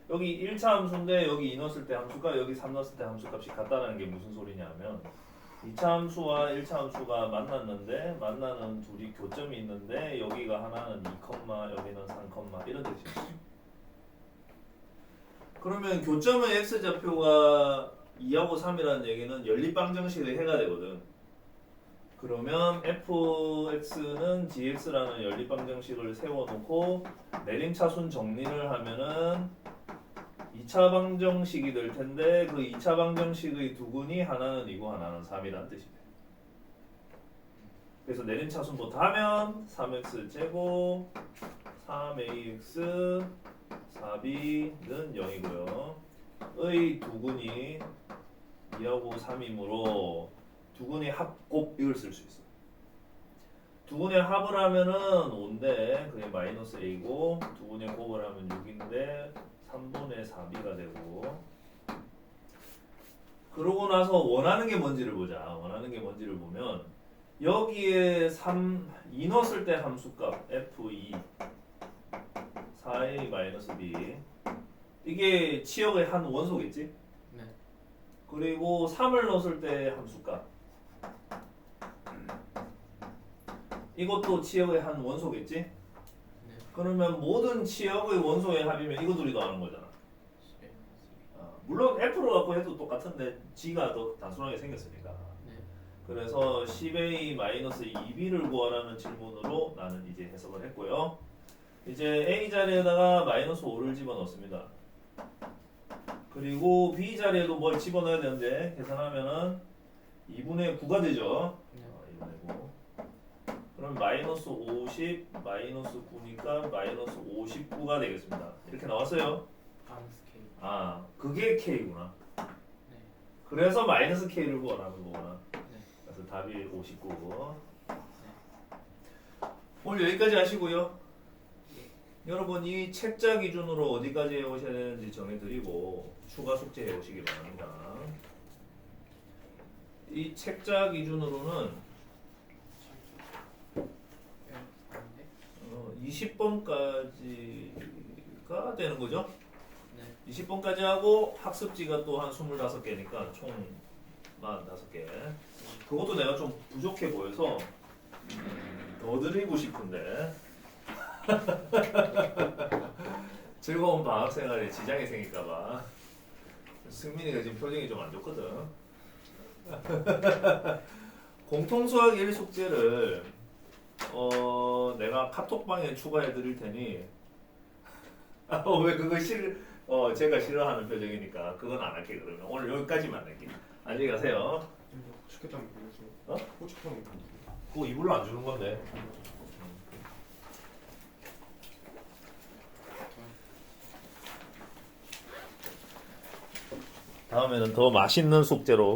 [SPEAKER 1] 여기 1차 함수인데 여기 2 넣었을 때 함수값 여기 3 넣었을 때 함수값이 같다는 게 무슨 소리냐면 2차 함수와 1차 함수가 만났는데 만나는 둘이 교점이 있는데 여기가 하나는 2, 여기는 3, 이런 뜻이에요. 그러면 교점의 x좌표가 2하고 3이라는 얘기는 연립방정식의 해가 되거든. 그러면 fx는 gx라는 연립방정식을 세워놓고 내림차순 정리를 하면은 2차 방정식이 될 텐데 그 2차 방정식의 두근이 하나는 2고 하나는 3이라는 뜻입니다. 그래서 내림차순부터 하면 3x 제곱 3ax 4b는 0이고요. 의 두근이 2하고 3이므로 두근의 합곱 이걸 쓸 수 있어요. 두근의 합을 하면은 5인데 그게 마이너스 a고 두근의 곱을 하면 6인데 3분의 4b가 되고 그러고 나서 원하는 게 뭔지를 보자. 원하는 게 뭔지를 보면 여기에 2 넣었을 때 함수값 f2 4a-b 이게 치역의 한 원소겠지?
[SPEAKER 2] 네.
[SPEAKER 1] 그리고 3을 넣었을 때 함수값 이것도 치역의 한 원소겠지?
[SPEAKER 2] 네.
[SPEAKER 1] 그러면 모든 치역의 원소의 합이면 이거 둘이 더하는 거잖아.
[SPEAKER 2] 11
[SPEAKER 1] 물론 F로 갖고 해도 똑같은데 G가 더 단순하게 생겼으니까.
[SPEAKER 2] 네.
[SPEAKER 1] 그래서 10A-2B를 구하라는 질문으로 나는 이제 해석을 했고요. 이제 A 자리에다가 -5를 집어넣습니다. 그리고 B 자리에도 뭘 집어넣어야 되는데 계산하면은 2분의 9가 되죠.
[SPEAKER 2] 네.
[SPEAKER 1] 2분의 9. 그럼 -50, -9니까 -59가 되겠습니다. 이렇게 나왔어요.
[SPEAKER 2] 마이너스 K.
[SPEAKER 1] 아, 그게 K구나.
[SPEAKER 2] 네.
[SPEAKER 1] 그래서 -K를 구하라는 거구나.
[SPEAKER 2] 네.
[SPEAKER 1] 그래서 답이 59.
[SPEAKER 2] 네.
[SPEAKER 1] 오늘 여기까지 하시고요.
[SPEAKER 2] 예.
[SPEAKER 1] 여러분 이 책자 기준으로 어디까지 해오셔야 되는지 정해드리고 추가 숙제 해오시기 바랍니다. 이 책자 기준으로는
[SPEAKER 2] 아닌데?
[SPEAKER 1] 20번까지가 되는 거죠?
[SPEAKER 2] 네.
[SPEAKER 1] 20번까지 하고 학습지가 또 한 25개니까 총 45개. 그것도 내가 좀 부족해 보여서 더 드리고 싶은데 즐거운 방학 생활에 지장이 생길까봐 승민이가 지금 표정이 좀 안 좋거든. 공통수학 1 숙제를 내가 카톡방에 추가해 드릴 테니 왜 그거 제가 싫어하는 표정이니까 그건 안 할게. 그러면 오늘 여기까지만 할게. 안녕히 가세요.
[SPEAKER 4] 축했다는 거죠.
[SPEAKER 1] 어?
[SPEAKER 4] 호축하는 거죠.
[SPEAKER 1] 그거 이불로 안 주는 건데. 다음에는 더 맛있는 숙제로